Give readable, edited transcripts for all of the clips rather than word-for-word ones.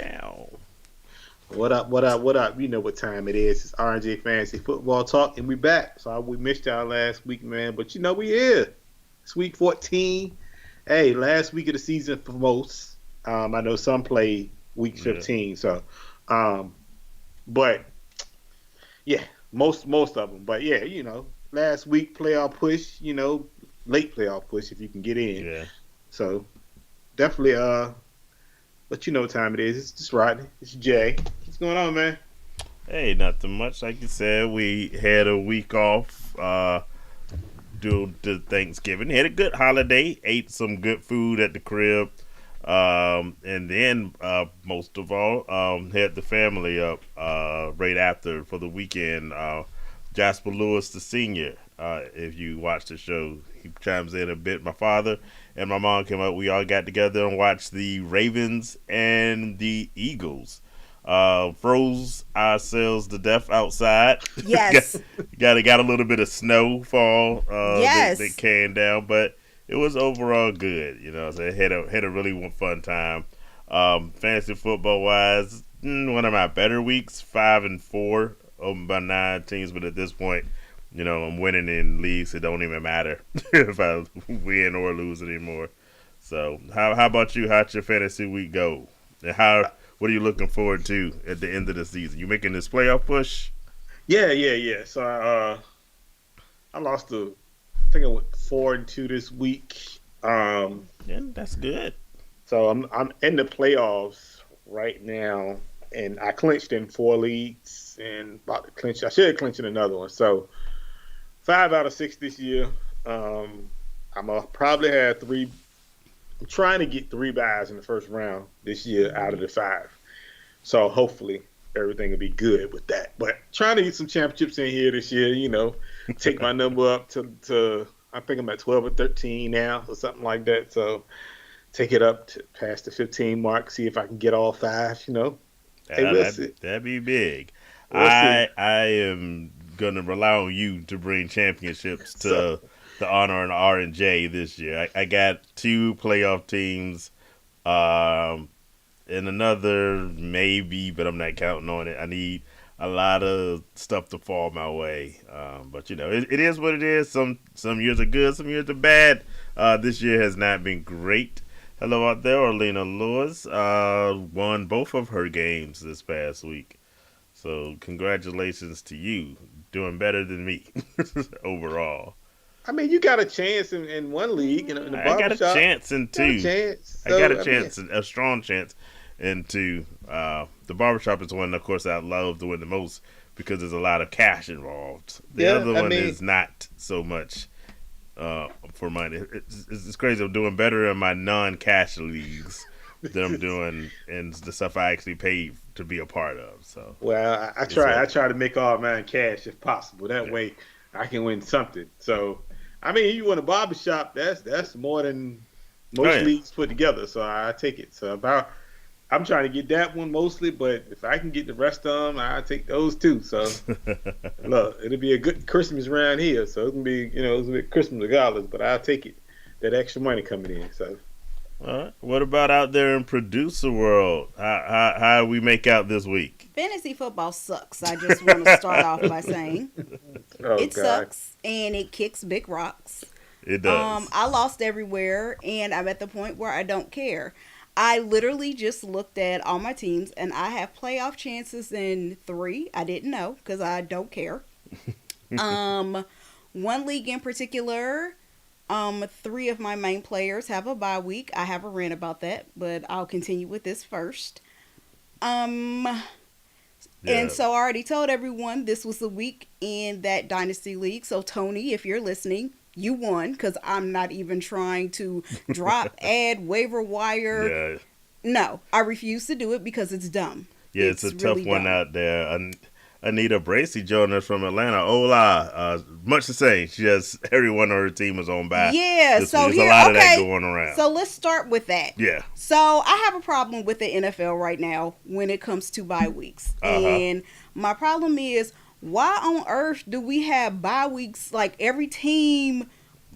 Down. What up? What up? What up? You know what time it is. It's RJ Fantasy Football Talk, and we back. So we missed y'all last week, man, but we here. It's week 14. Hey, last week of the season for most. I know some play week Yeah. 15. Um, but yeah, most of them. But yeah, last week playoff push. Late playoff push if you can get in. Yeah. So definitely. But you know what time it is. It's just Rodney. It's Jay. What's going on, man? Hey, nothing much. Like you said, we had a week off due to Thanksgiving. Had a good holiday. Ate some good food at the crib. And then, most of all, had the family up right after for the weekend. Jasper Lewis, the senior, if you watch the show, he chimes in a bit. My father and my mom came up. We all got together and watched the Ravens and the Eagles. Froze ourselves to death outside. Yes. got a little bit of snowfall that Yes. came down, but it was overall good. So it had a really fun time. Fantasy football wise, one of my better weeks, 5-4 over by 9 teams. But at this point, I'm winning in leagues. It don't even matter if I win or lose anymore. So how about you? How'd your fantasy week go? And what are you looking forward to at the end of the season? You making this playoff push? Yeah. So I lost I think I went 4-2 this week. Yeah, that's good. So I'm in the playoffs right now, and I clinched in 4 leagues and about to clinch. I should have clinched in another one. So 5 out of 6 this year. I'm probably have three. I'm trying to get 3 buys in the first round this year out of the 5. So hopefully everything will be good with that. But trying to get some championships in here this year, take my number up to I think I'm at 12 or 13 now or something like that. So take it up to past the 15 mark, see if I can get all 5, Hey, we'll see. That'd be big. We'll see. I am gonna rely on you to bring championships So to the honor and R and J this year. I got 2 playoff teams, um, and another maybe, but I'm not counting on it. I need a lot of stuff to fall my way, but it is what it is. Some years are good, some years are bad. This year has not been great. Hello out there, Orlena Lewis won both of her games this past week. So congratulations to you, doing better than me overall. I mean, you got a chance in one league, in the I got a barbershop. chance in Got a two. chance. I got a So I mean, chance, a strong chance into the barbershop is one, of course, I love to win the most because there's a lot of cash involved. The yeah. other I one mean, is not so much for money. It's crazy. I'm doing better in my non-cash leagues than I'm doing in the stuff I actually paid to be a part of. So well, I it's try. I all try to make all mine cash if possible. That yeah. way, I can win something. So, I mean, you win a barbershop. That's more than Oh most yeah. leagues put together. So I take it. So about I'm trying to get that one mostly, but if I can get the rest of them, I take those too. So look, it'll be a good Christmas around here. So it can be, it's a bit Christmas regardless. But I'll take it. That extra money coming in. So All right. What about out there in producer world? How we make out this week? Fantasy football sucks. I just want to start off by saying oh it god, sucks and it kicks big rocks. It does. I lost everywhere and I'm at the point where I don't care. I literally just looked at all my teams and I have playoff chances in 3. I didn't know because I don't care. Um, One league in particular, 3 of my main players have a bye week. I have a rant about that, but I'll continue with this first. Um, and Yeah. so I already told everyone this was the week in that Dynasty League. So, Tony, if you're listening, you won because I'm not even trying to drop, add, waiver wire. Yeah. No, I refuse to do it because it's dumb. Yeah, it's a tough really one dumb. out there. Anita Bracy joined us from Atlanta. Hola. Much the same. She has everyone on her team is on by Yeah, this week. so There's a here, lot of that okay. going around. So let's start with that. Yeah. So I have a problem with the NFL right now when it comes to bye weeks. Uh-huh. And my problem is, why on earth do we have bye weeks? Like every team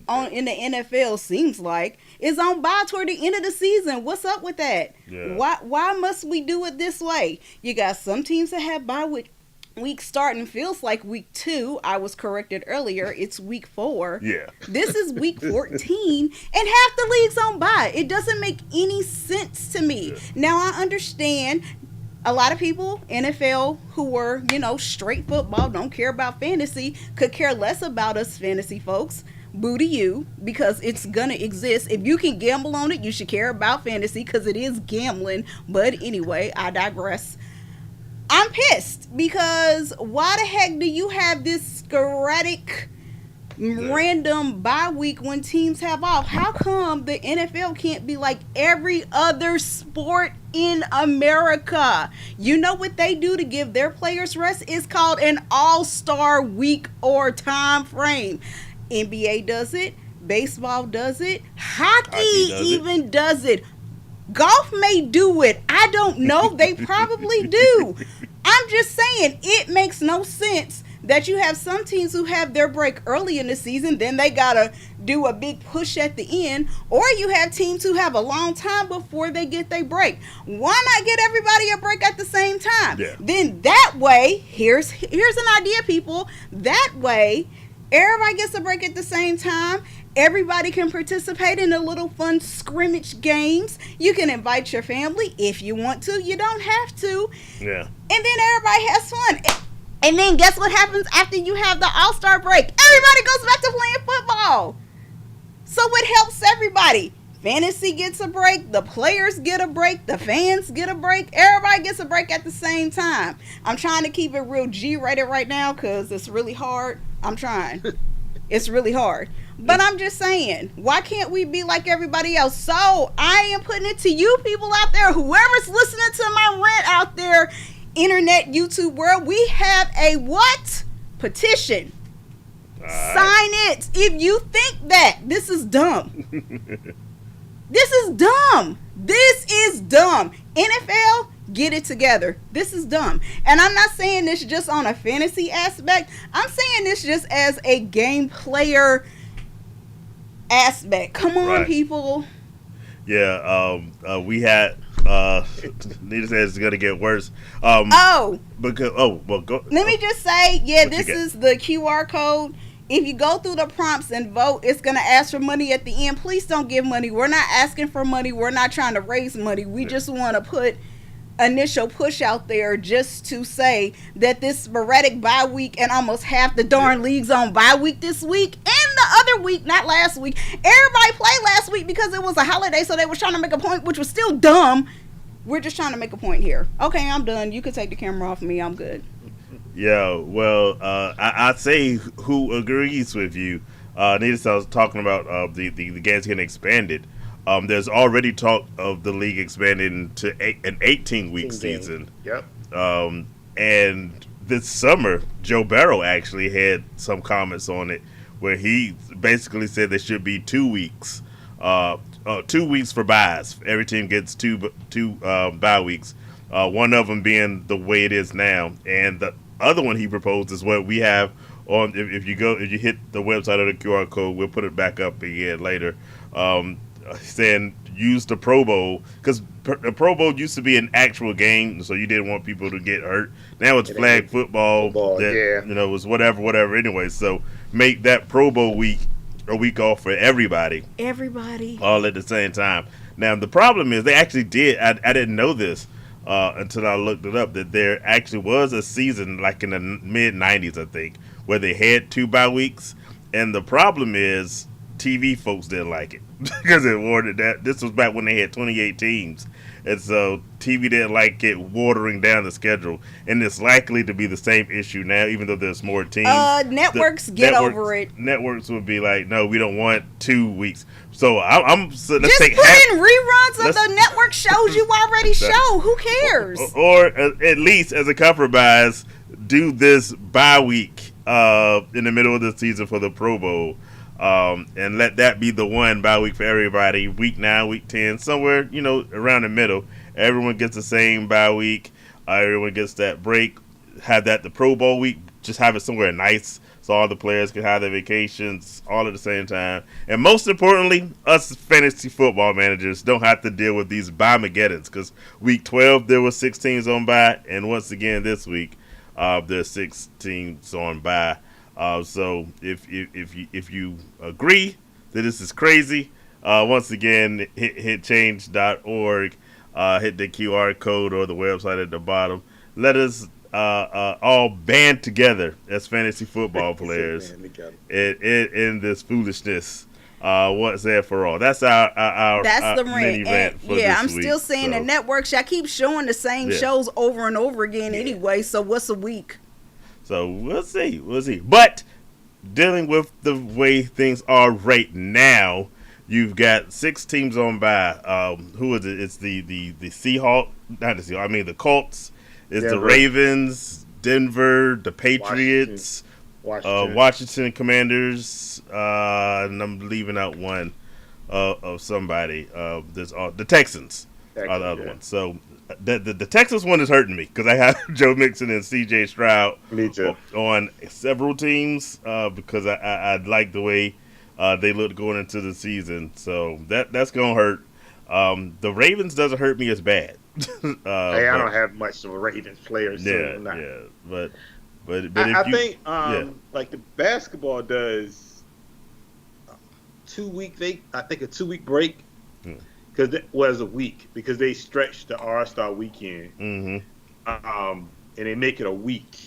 in the NFL seems like is on bye toward the end of the season. What's up with that? Yeah. Why must we do it this way? You got some teams that have bye week starting feels like week 2. I was corrected earlier. It's week 4. Yeah. This is week 14 and half the league's on bye. It doesn't make any sense to me. Yeah. Now I understand a lot of people, NFL, who were, straight football, don't care about fantasy, could care less about us fantasy folks. Boo to you, because it's gonna exist. If you can gamble on it, you should care about fantasy because it is gambling. But anyway, I digress. I'm pissed because why the heck do you have this sporadic random bye week when teams have off? How come the NFL can't be like every other sport in America? You know what they do to give their players rest? It's called an all-star week or time frame. NBA does it. Baseball does it. Hockey does it. Golf may do it. I don't know. They probably do. I'm just saying, it makes no sense that you have some teams who have their break early in the season, then they gotta do a big push at the end, or you have teams who have a long time before they get their break. Why not get everybody a break at the same time? Yeah. Then that way, here's an idea, people. That way, everybody gets a break at the same time. Everybody can participate in the little fun scrimmage games. You can invite your family if you want to. You don't have to. Yeah. And then everybody has fun. And then guess what happens after you have the All-Star break? Everybody goes back to playing football. So it helps everybody. Fantasy gets a break. The players get a break. The fans get a break. Everybody gets a break at the same time. I'm trying to keep it real G-rated right now because it's really hard. I'm trying. It's really hard. But I'm just saying, why can't we be like everybody else? So I am putting it to you people out there, whoever's listening to my rant out there, internet, YouTube world, we have a what? Petition. Sign it. If you think that this is dumb. This is dumb. This is dumb. NFL, get it together. This is dumb. And I'm not saying this just on a fantasy aspect. I'm saying this just as a game player aspect. Come on, people. Yeah, we had Nita says it's gonna get worse. Go. Let me just say, this is the QR code. If you go through the prompts and vote, it's gonna ask for money at the end. Please don't give money. We're not asking for money. We're not trying to raise money. We just want to put initial push out there just to say that this sporadic bye week and almost half the darn leagues on bye week this week and the other week, not last week. Everybody played last week because it was a holiday, so they were trying to make a point, which was still dumb. We're just trying to make a point here. Okay, I'm done. You can take the camera off me. I'm good. Yeah, well, I'd say who agrees with you. Nita was talking about the games getting expanded. There's already talk of the league expanding to an 18-week season. Yep. And this summer, Joe Barrow actually had some comments on it where he basically said there should be 2 weeks. 2 weeks for buys. Every team gets two bye weeks. One of them being the way it is now, and the other one he proposed is what we have on. If you hit the website of the QR code, we'll put it back up again later. Saying use the Pro Bowl because the Pro Bowl used to be an actual game, so you didn't want people to get hurt. Now it's flag football. That, was whatever. Anyway, so make that Pro Bowl week a week off for everybody. All at the same time. Now the problem is they actually did. I didn't know this until I looked it up, that there actually was a season like in the mid 90s, I think, where they had 2 bye weeks, and the problem is TV folks didn't like it because it watered that. This was back when they had 28 teams, and so TV didn't like it watering down the schedule, and it's likely to be the same issue now, even though there's more teams. Networks get over it. Networks would be like, no, we don't want 2 weeks. So let's put in reruns of the network shows you already show. Who cares? Or at least as a compromise, do this bye week in the middle of the season for the Pro Bowl. And let that be the one bye week for everybody. Week 9, week 10, somewhere, around the middle. Everyone gets the same bye week. Everyone gets that break. Have that the Pro Bowl week. Just have it somewhere nice so all the players can have their vacations all at the same time. And most importantly, us fantasy football managers don't have to deal with these Bye-mageddons, because week 12 there were 6 teams on bye, and once again this week there's 6 teams on bye. So if you agree that this is crazy, once again hit change.org, hit the QR code or the website at the bottom. Let us all band together as fantasy football players in this foolishness. Once and for all. That's our that's the mini rant for yeah, this I'm week, still saying the networks. I keep showing the same shows over and over again anyway. So what's a week? So we'll see. But dealing with the way things are right now, you've got 6 teams on bye. Who is it? It's the Seahawks, not the Seahawks. I mean the Colts. It's the Ravens, Denver, the Patriots, Washington Commanders, and I'm leaving out one of somebody. There's the Texans are the other one. So the Texans one is hurting me because I have Joe Mixon and C.J. Stroud on several teams because I like the way they look going into the season. So that's going to hurt. The Ravens doesn't hurt me as bad. I don't have much of a Ravens player. So but I think like the basketball does 2 week. I think a 2 week break because it was a week because they stretched the All-Star weekend, and they make it a week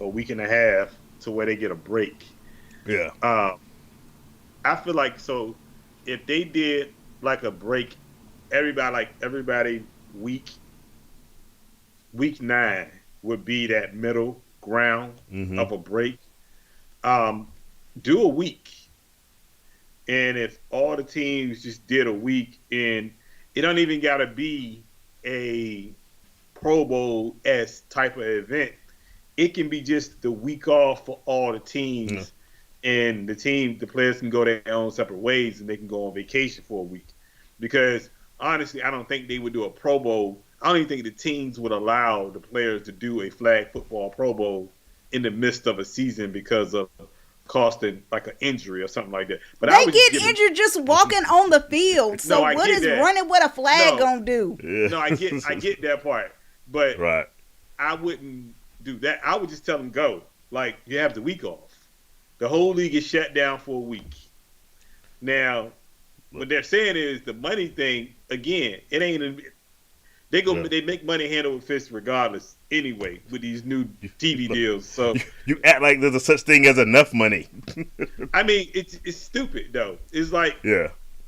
and a half to where they get a break. Yeah. I feel like so if they did like a break, everybody. Week 9 would be that middle ground of a break. Do a week, and if all the teams just did a week, and it don't even gotta be a Pro Bowl-esque type of event. It can be just the week off for all the teams, and the players can go their own separate ways, and they can go on vacation for a week. Because honestly, I don't think they would do a Pro Bowl. I don't even think the teams would allow the players to do a flag football Pro Bowl in the midst of a season because of costing like an injury or something like that. But they get injured just walking on the field. So what is running with a flag gonna do? Yeah. No, I get that part. But I wouldn't do that. I would just tell them go. Like you have the week off. The whole league is shut down for a week. Now, what they're saying is the money thing. Again, it ain't. They make money hand over fist regardless anyway with these new TV deals. So you act like there's a such thing as enough money. I mean, it's stupid though. It's like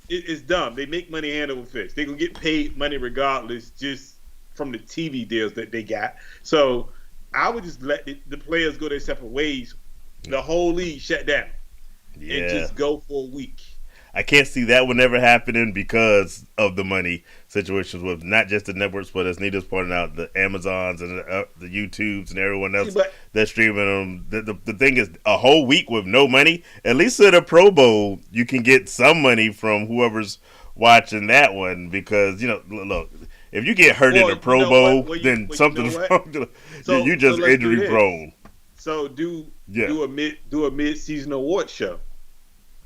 it's dumb. They make money hand over fist. They gonna get paid money regardless, just from the TV deals that they got. So I would just let the players go their separate ways. The whole league shut down and just go for a week. I can't see that one ever happening because of the money situations with not just the networks, but as Nita's pointing out, the Amazons and the YouTubes and everyone else that's streaming them. The thing is, a whole week with no money, at least at a Pro Bowl, you can get some money from whoever's watching that one because, look, if you get hurt in a Pro Bowl, then something's wrong. You're just injury prone. So do a mid-season award show.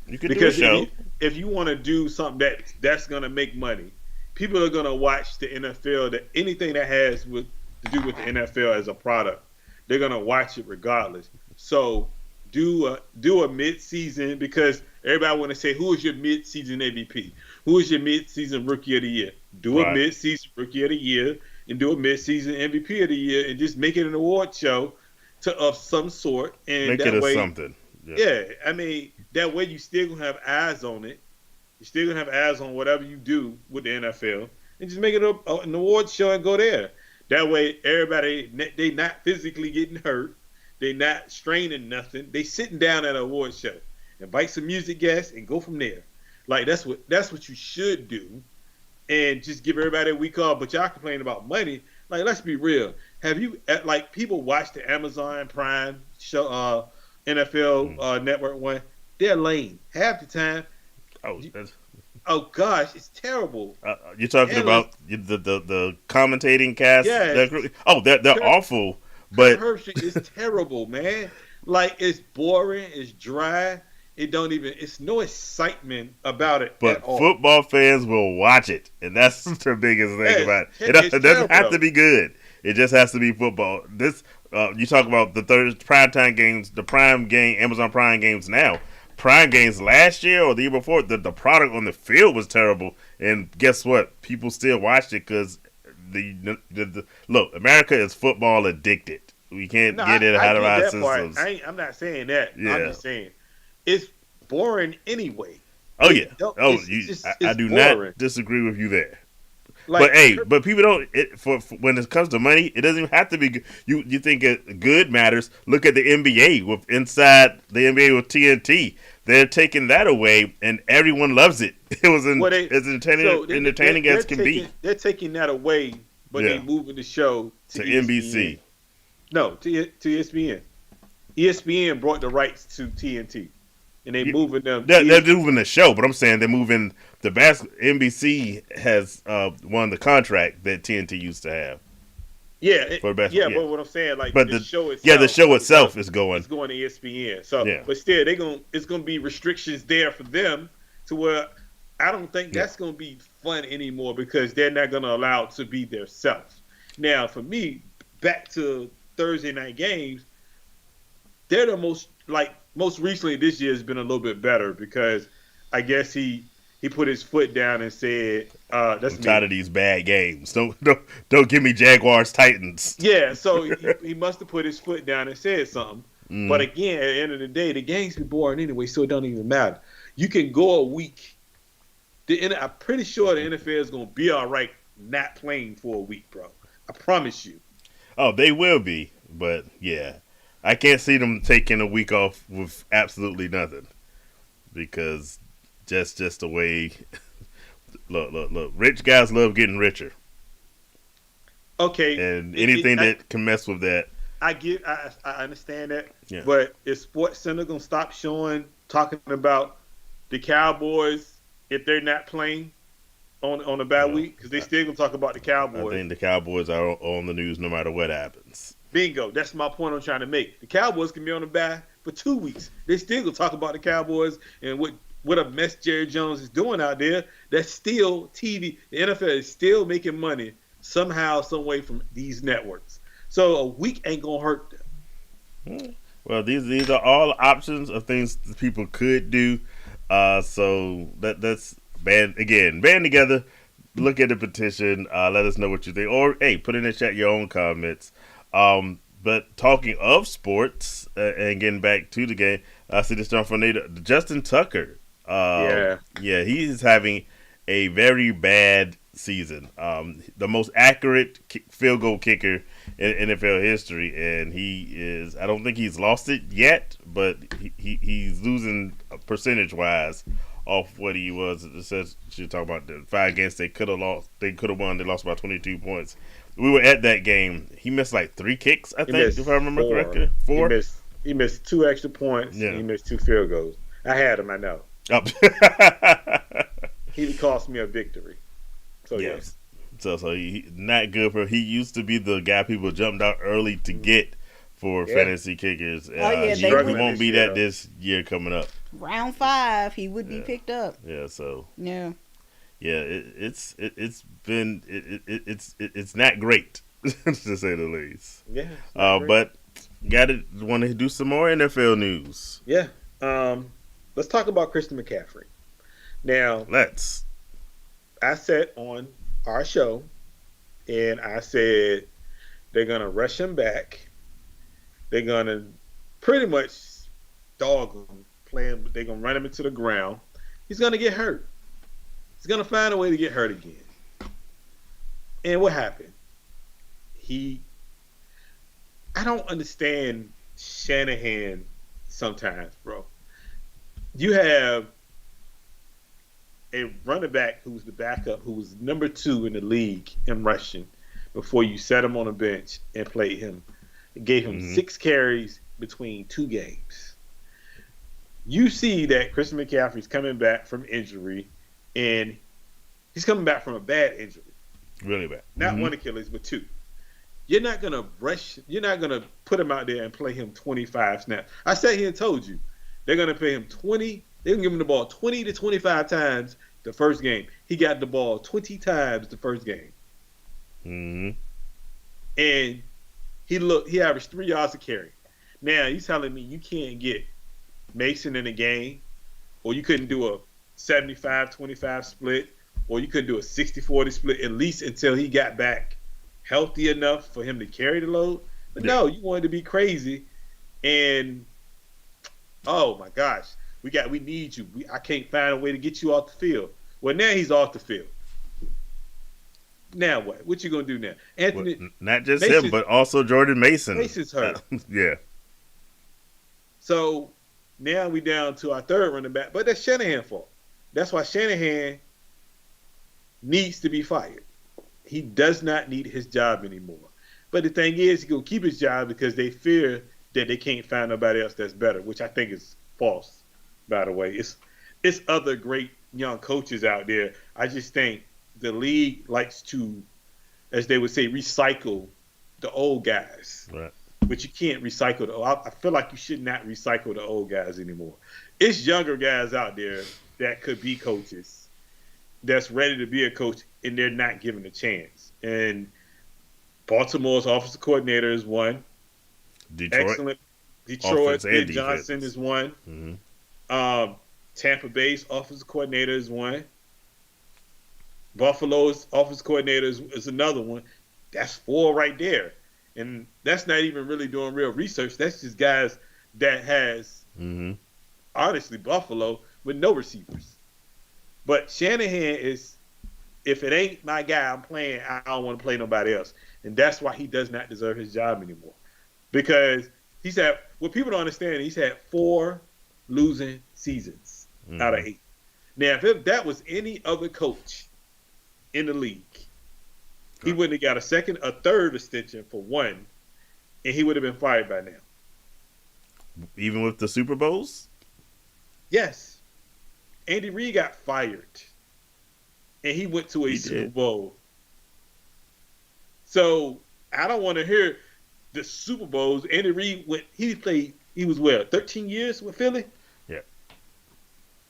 You could do a show. If you want to do something that's going to make money, people are going to watch the NFL. Anything that has to do with the NFL as a product, they're going to watch it regardless. So do a mid-season because everybody want to say who is your mid-season MVP, who is your mid-season Rookie of the Year. Do a mid-season Rookie of the Year and do a mid-season MVP of the Year and just make it an award show of some sort. And make that it way, something. Yeah, I mean, that way you still going to have eyes on it. You're still going to have eyes on whatever you do with the NFL. And just make it an award show and go there. That way, everybody, they not physically getting hurt. They not straining nothing. They sitting down at an award show. Invite some music guests and go from there. Like, that's what you should do. And just give everybody a week off. But y'all complain about money. Like, let's be real. Have you, like, people watch the Amazon Prime show, NFL Network one, they're lame half the time. Oh gosh, it's terrible. You're talking about the commentating cast? Yeah. They're awful. But Hershey is terrible, man. Like it's boring, it's dry. It don't even. It's no excitement about it But at all. football fans will watch it, and that's the biggest thing about it. It's It doesn't have terrible. to be good. It just has to be football. This you talk about the third primetime games, the Prime game, Amazon Prime games now. Prime games last year or the year before, the product on the field was terrible, and guess what? People still watched it because the look, America is football addicted. We can't No, get it I out of get our that part. systems. I'm not saying that. Yeah. I'm just saying it's boring anyway. Oh yeah. I It's do boring. not disagree with you there. Like, But hey, but people don't. For when it comes to money, it doesn't even have to be good. You think good matters? Look at the NBA with inside the NBA with TNT. They're taking that away, and everyone loves it. It was as entertaining as can be. They're taking that away, but Yeah. they moving the show To ESPN. NBC. No, to ESPN. ESPN brought the rights to TNT, and they moving them. They're moving the show, but I'm saying they're moving the NBC has won the contract that TNT used to have. Yeah, For the yeah, yeah. but what I'm saying, like, But the show itself, the show itself is going. it's going to ESPN. So, Yeah. but still, it's gonna be restrictions there for them to where I don't think that's gonna be fun anymore because they're not gonna allow it to be their self. Now, for me, back to Thursday night games, they're the most recently this year has been a little bit better because I guess he put his foot down and said, "That's I'm me." tired of these bad games. Don't give me Jaguars Titans. Yeah, so he must have put his foot down and said something. But again, at the end of the day, the games be boring anyway, so it don't even matter. You can go a week. I'm pretty sure the NFL is going to be all right not playing for a week, bro. I promise you. Oh, they will be, but yeah, I can't see them taking a week off with absolutely nothing because just the way. Look. Rich guys love getting richer, Okay. and anything that can mess with that. I understand that. Yeah. But is Sports Center going to stop talking about the Cowboys if they're not playing on a bad week? Because they still going to talk about the Cowboys. I think the Cowboys are on the news no matter what happens. Bingo. That's my point I'm trying to make. The Cowboys can be on the bye for 2 weeks. They still gonna talk about the Cowboys and what a mess Jerry Jones is doing out there. That's still TV. The NFL is still making money somehow, some way from these networks. So a week ain't gonna hurt them. Well, these are all options of things that people could do. So that's band together. Look at the petition. Let us know what you think, or hey, put in the chat your own comments. But talking of sports and getting back to the game, I see this stuff from Nate. Justin Tucker. He's having a very bad season. The most accurate field goal kicker in NFL history, and he is. I don't think he's lost it yet, but he's losing percentage wise off what he was. It says you talk about the 5 games they could have lost. They could have won. They lost by 22 points. We were at that game. He missed like 3 kicks, I think, if I remember correctly. 4? He missed 2 extra points. Yeah. He missed 2 field goals. I had him, I know. Oh. He cost me a victory. So, yes. So he not good for. He used to be the guy people jumped out early to get for fantasy kickers. He won't be that this year coming up. Round 5, he would be picked up. Yeah, so. Yeah. Yeah, it's not great to say the least. Yeah, but want to do some more NFL news. Yeah, let's talk about Christian McCaffrey. Now, I said on our show, and I said they're gonna rush him back. They're gonna pretty much dog him, they're gonna run him into the ground. He's gonna get hurt. He's going to find a way to get hurt again. And what happened? I don't understand Shanahan sometimes, bro. You have a running back who's the backup, who was number 2 in the league in rushing before you set him on a bench and played him. It gave him 6 carries between 2 games. You see that Christian McCaffrey's coming back from injury, and he's coming back from a bad injury. Really bad. Not 1 Achilles, but 2. you're not gonna rush. You're not gonna put him out there and play him 25 snaps. I sat here and told you they're gonna play him 20. They're gonna give him the ball 20 to 25 times the first game. He got the ball 20 times the first game, and he averaged 3 yards a carry. Now you telling me you can't get Mason in a game, or you couldn't do a 75-25 split, or you couldn't do a 60-40 split at least until he got back healthy enough for him to carry the load. But no, you wanted to be crazy, and oh my gosh, we need you. I can't find a way to get you off the field. Well, now he's off the field. Now what? What you gonna do now, Anthony? Well, not just him, but also Jordan Mason. Mason's hurt. Yeah. So now we down to our third running back, but that's Shanahan's fault. That's why Shanahan needs to be fired. He does not need his job anymore. But the thing is, he's going to keep his job because they fear that they can't find nobody else that's better, which I think is false, by the way. It's other great young coaches out there. I just think the league likes to, as they would say, recycle the old guys. Right. But you can't recycle I feel like you should not recycle the old guys anymore. It's younger guys out there that could be coaches, that's ready to be a coach, and they're not given a chance. And Baltimore's offensive coordinator is one. Excellent. Detroit, Ben Johnson is one. Mm-hmm. Tampa Bay's offensive coordinator is one. Buffalo's offensive coordinator is another one. That's 4 right there. And that's not even really doing real research. That's just guys that has, honestly, Buffalo with no receivers. But Shanahan is, if it ain't my guy I'm playing, I don't want to play nobody else. And that's why he does not deserve his job anymore. Because what people don't understand, he's had 4 losing seasons out of 8. Now, if that was any other coach in the league, he wouldn't have got a third extension for 1, and he would have been fired by now. Even with the Super Bowls? Yes. Andy Reid got fired, and he went to a Super Bowl. So I don't want to hear the Super Bowls. Andy Reid he was 13 years with Philly? Yeah.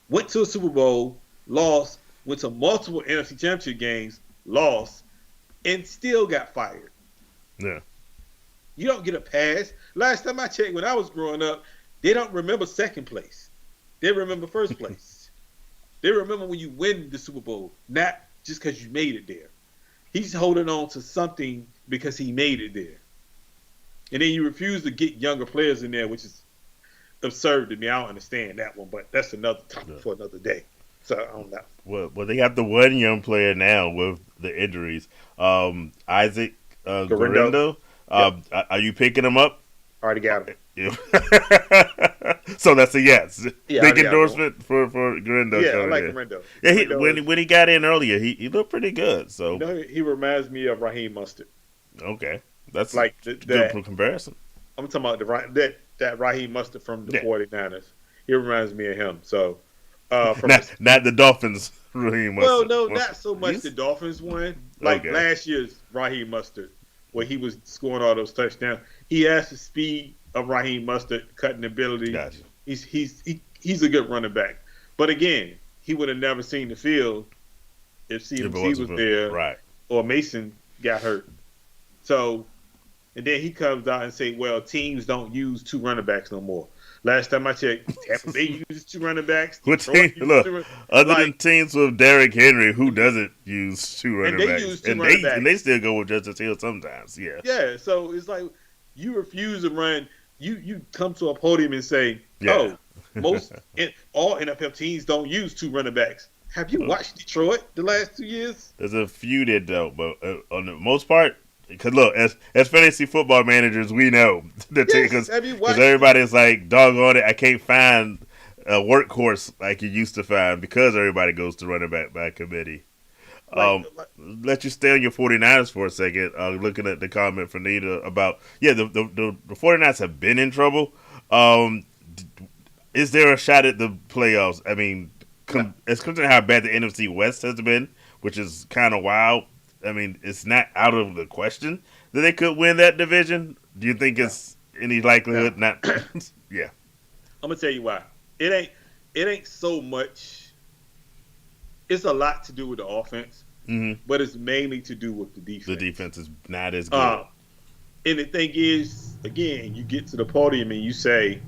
Went to a Super Bowl, lost, went to multiple NFC Championship games, lost, and still got fired. Yeah. You don't get a pass. Last time I checked, when I was growing up, they don't remember second place. They remember first place. They remember when you win the Super Bowl, not just because you made it there. He's holding on to something because he made it there. And then you refuse to get younger players in there, which is absurd to me. I don't understand that one, but that's another topic for another day. So I don't know. Well, they got the one young player now with the injuries. Isaac Guerrero. Yep. Are you picking him up? Already got him. Yeah. So that's a yes. Yeah, big endorsement for Guerrero. Yeah, I like Guerrero. Yeah, when he got in earlier, he looked pretty good. So he reminds me of Raheem Mostert. Okay, that's like good comparison. I'm talking about that Raheem Mostert from the 49ers. He reminds me of him. So. Not the Dolphins, Raheem Mostert. Well, no, not so much the Dolphins one. Like last year's Raheem Mostert, where he was scoring all those touchdowns. He has the speed of Raheem Mostert, cutting ability. Gotcha. He's a good running back. But again, he would have never seen the field if CMC was there, right? Or Mason got hurt. So, and then he comes out and say, "Well, teams don't use 2 running backs no more." Last time I checked, Tampa Bay uses 2 running backs. Other than teams with Derrick Henry, who doesn't use 2 running backs? And they still go with Justice Hill sometimes, yeah. Yeah, so it's like you refuse to run. You come to a podium and say, all NFL teams don't use 2 running backs. Have you watched Detroit the last 2 years? There's a few that don't, but on the most part, because look, as fantasy football managers, we know because everybody's like, doggone it, I can't find a workhorse like you used to find because everybody goes to running back by committee. Let you stay on your 49ers for a second. Looking at the comment from Nita about the 49ers have been in trouble. Is there a shot at the playoffs? I mean, it's considering how bad the NFC West has been, which is kind of wild. I mean, it's not out of the question that they could win that division? Do you think it's any likelihood? Not. Yeah. I'm gonna tell you why. It ain't so much. It's a lot to do with the offense, but it's mainly to do with the defense. The defense is not as good. And the thing is, again, you get to the podium and you say,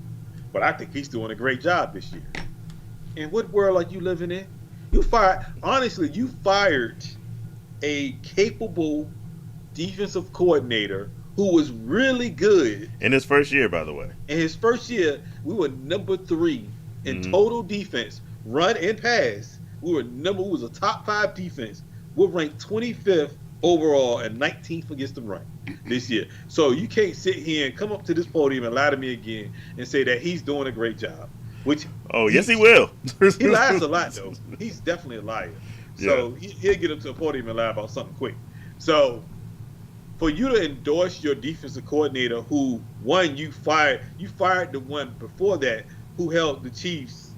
"But I think he's doing a great job this year." In what world are you living in? You fired a capable defensive coordinator who was really good in his first year, by the way. In his first year, we were number 3 in total defense, run and pass. We was a top 5 defense. We're ranked 25th overall and 19th against the run this year. So you can't sit here and come up to this podium and lie to me again and say that he's doing a great job. Yes, he will. He lies a lot, though. He's definitely a liar. So he'll get up to a podium and lie about something quick. So for you to endorse your defensive coordinator, who you fired the one before that who held the Chiefs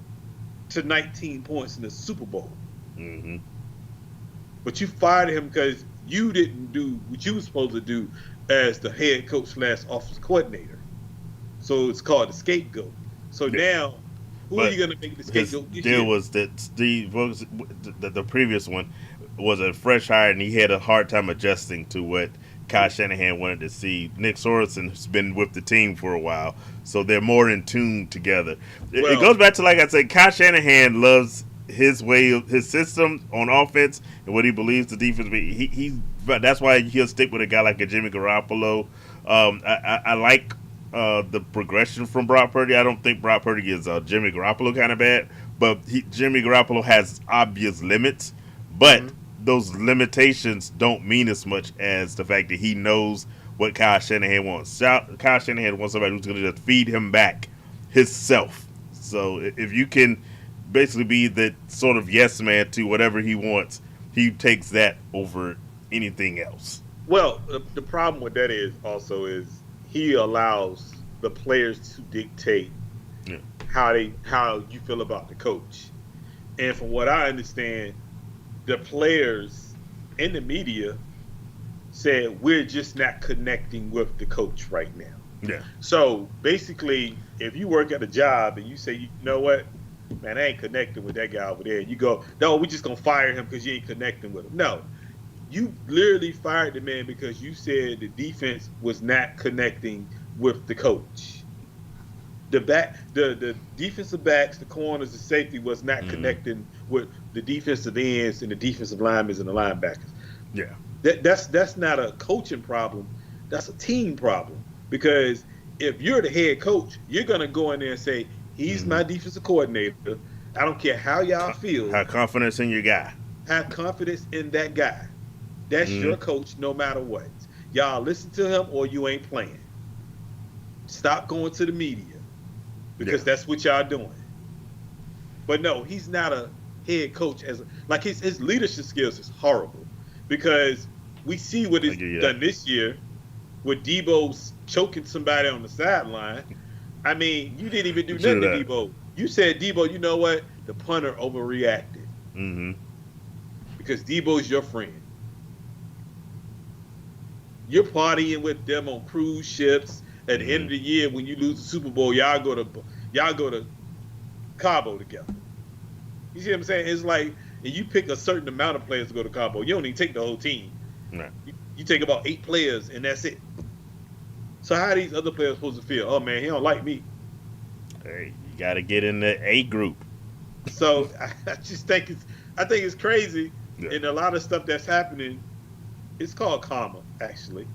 to 19 points in the Super Bowl. Mm-hmm. But you fired him because you didn't do what you were supposed to do as the head coach / offensive coordinator. So it's called the scapegoat. So now, who are you going to make the scapegoat this year? The deal was that the previous one was a fresh hire, and he had a hard time adjusting to what Kyle Shanahan wanted to see. Nick Sorensen has been with the team for a while, so they're more in tune together. It goes back to, like I said, Kyle Shanahan loves his way of his system on offense and what he believes the defense be. That's why he'll stick with a guy like a Jimmy Garoppolo. I like the progression from Brock Purdy. I don't think Brock Purdy is Jimmy Garoppolo kind of bad, but Jimmy Garoppolo has obvious limits. But those limitations don't mean as much as the fact that he knows what Kyle Shanahan wants. Kyle Shanahan wants somebody who's going to just feed him back himself. So if you can basically be the sort of yes man to whatever he wants, he takes that over anything else. Well, the problem with that is he allows the players to dictate how you feel about the coach. And from what I understand, the players in the media said we're just not connecting with the coach right now. Yeah. So basically, if you work at a job and you say, you know what, man, I ain't connecting with that guy over there. You go, no, we're just going to fire him because you ain't connecting with him. No. You literally fired the man because you said the defense was not connecting with the coach. The defensive backs, the corners, the safety was not connecting with the defensive ends and the defensive linemen and the linebackers. Yeah. That's not a coaching problem. That's a team problem. Because if you're the head coach, you're going to go in there and say, he's my defensive coordinator. I don't care how y'all feel. Have confidence in your guy. Have confidence in that guy. That's your coach no matter what. Y'all listen to him or you ain't playing. Stop going to the media because that's what y'all doing. But no, he's not a head coach. His leadership skills is horrible because we see what he's done this year with Debo's choking somebody on the sideline. I mean, you didn't even do nothing to Debo. You said, Debo, you know what? The punter overreacted. Mm-hmm. Because Debo's your friend. You're partying with them on cruise ships. At the end of the year, when you lose the Super Bowl, y'all go to Cabo together. You see what I'm saying? It's like, and you pick a certain amount of players to go to Cabo. You don't even take the whole team. Right. You take about 8 players, and that's it. So how are these other players supposed to feel? Oh man, he don't like me. Hey, you got to get in the A group. So I just think it's crazy, and a lot of stuff that's happening. It's called karma, actually,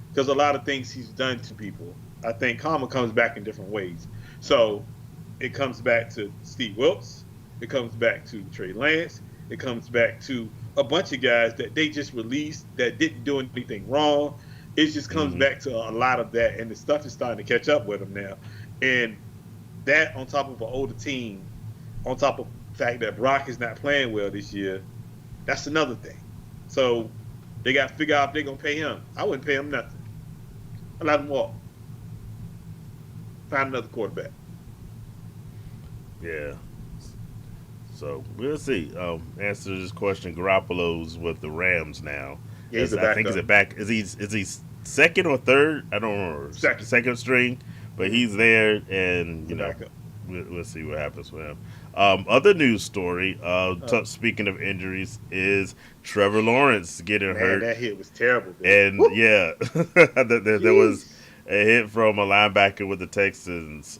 because a lot of things he's done to people. I think karma comes back in different ways. So it comes back to Steve Wilkes. It comes back to Trey Lance. It comes back to a bunch of guys that they just released that didn't do anything wrong. It just comes back to a lot of that, and the stuff is starting to catch up with them now. And that on top of an older team, on top of the fact that Brock is not playing well this year, that's another thing. So they got to figure out if they're going to pay him. I wouldn't pay him nothing. I'd let him walk. Find another quarterback. Yeah. So we'll see. Answer to this question: Garoppolo's with the Rams now. Yeah, he's I think he's a back. Is he second or third. I don't remember. Second string, but he's there, and we'll see what happens with him. Other news story. Speaking of injuries, is Trevor Lawrence getting hurt? That hit was terrible. And yeah, there was a hit from a linebacker with the Texans.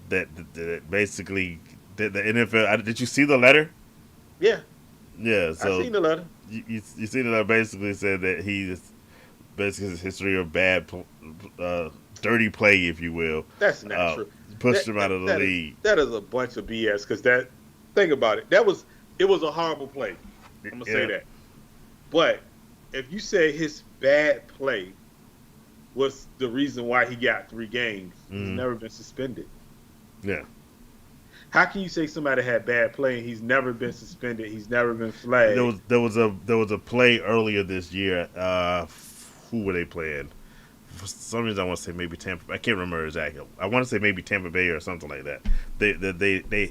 That basically the NFL. Did you see the letter? Yeah. Yeah. So I seen the letter. You see that I basically said that he is basically his history of bad, dirty play, if you will. That's not true. Pushed him out of the league. That is a bunch of BS. Because think about it. It was a horrible play. I'm gonna say that. But if you say his bad play was the reason why he got 3 games, he's never been suspended. Yeah. How can you say somebody had bad play and he's never been suspended? He's never been flagged. There was a play earlier this year. Who were they playing? For some reason, I want to say maybe Tampa. I can't remember exactly. I want to say maybe Tampa Bay or something like that.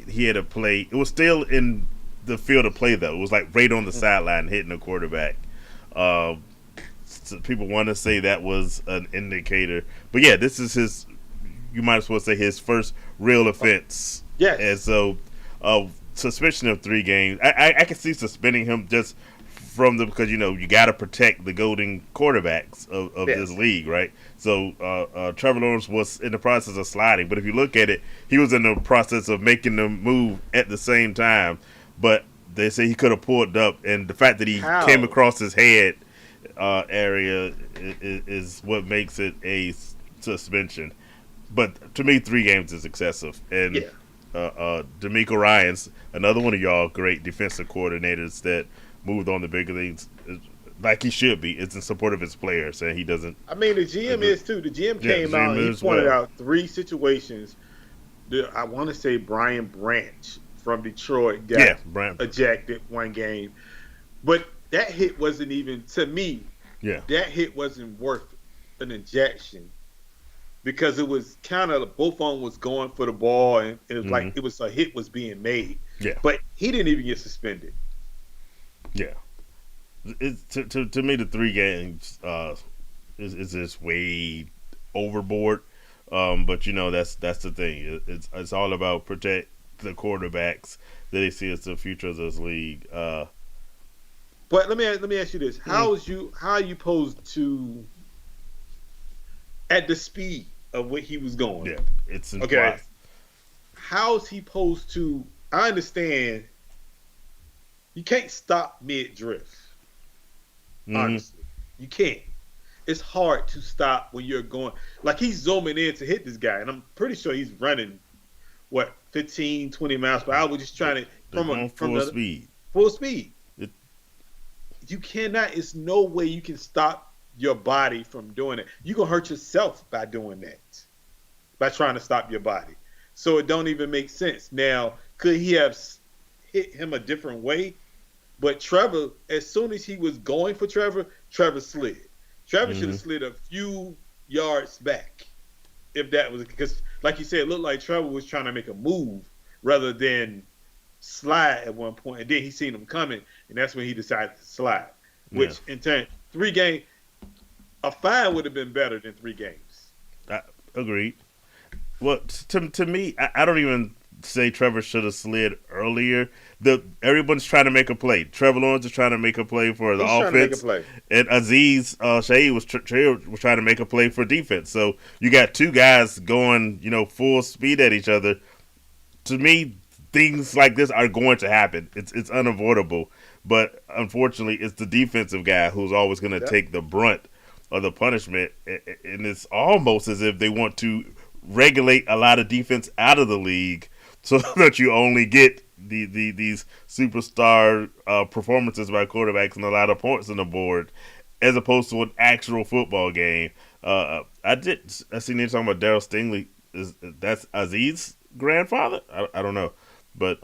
He had a play. It was still in the field of play though. It was like right on the sideline hitting the quarterback. So people want to say that was an indicator, but yeah, this is his. You might as well say his first real offense. Yes. And so, suspension of 3 games. I can see suspending him just because you got to protect the golden quarterbacks of this league, right? So Trevor Lawrence was in the process of sliding, but if you look at it, he was in the process of making the move at the same time. But they say he could have pulled up, and the fact that he came across his head area is what makes it a suspension. But to me, 3 games is excessive. And D'Amico Ryans, another one of y'all great defensive coordinators that moved on the big leagues, like he should be. It's in support of his players, and he doesn't. I mean, the GM is too. The GM came out and he pointed out 3 situations. I want to say Brian Branch from Detroit got ejected 1 game. But that hit wasn't even, to me, that hit wasn't worth an ejection. Because it was kind of both of them was going for the ball, and it was like it was a hit was being made. Yeah, but he didn't even get suspended. Yeah, to me the 3 games is just way overboard. But that's the thing. It's all about protect the quarterbacks that they see as the future of this league. But let me ask you this: how are you supposed to at the speed of what he was going? Yeah, it's okay. How's he supposed to? I understand you can't stop mid drift. Honestly, you can't. It's hard to stop when you're going like he's zooming in to hit this guy, and I'm pretty sure he's running 15, 20 miles per hour. We're just trying to from full speed. Full speed. You cannot. It's no way you can stop your body from doing it. You're going to hurt yourself by doing that, by trying to stop your body. So it don't even make sense. Now, could he have hit him a different way? But Trevor, as soon as he was going for Trevor slid. Trevor should have slid a few yards back. If that was, because like you said, it looked like Trevor was trying to make a move rather than slide at one point. And then he seen him coming, and that's when he decided to slide. Which in turn, 3 games, a fine would have been better than 3 games. Agreed. Well, to me, I don't even say Trevor should have slid earlier. Everyone's trying to make a play. Trevor Lawrence is trying to make a play for the offense, and Aziz Shaheed was trying to make a play for defense. So you got 2 guys going, full speed at each other. To me, things like this are going to happen. It's unavoidable. But unfortunately, it's the defensive guy who's always going to take the brunt of the punishment, and it's almost as if they want to regulate a lot of defense out of the league so that you only get these superstar performances by quarterbacks and a lot of points on the board, as opposed to an actual football game. I seen you talking about Darryl Stingley. That's Aziz's grandfather? I don't know, but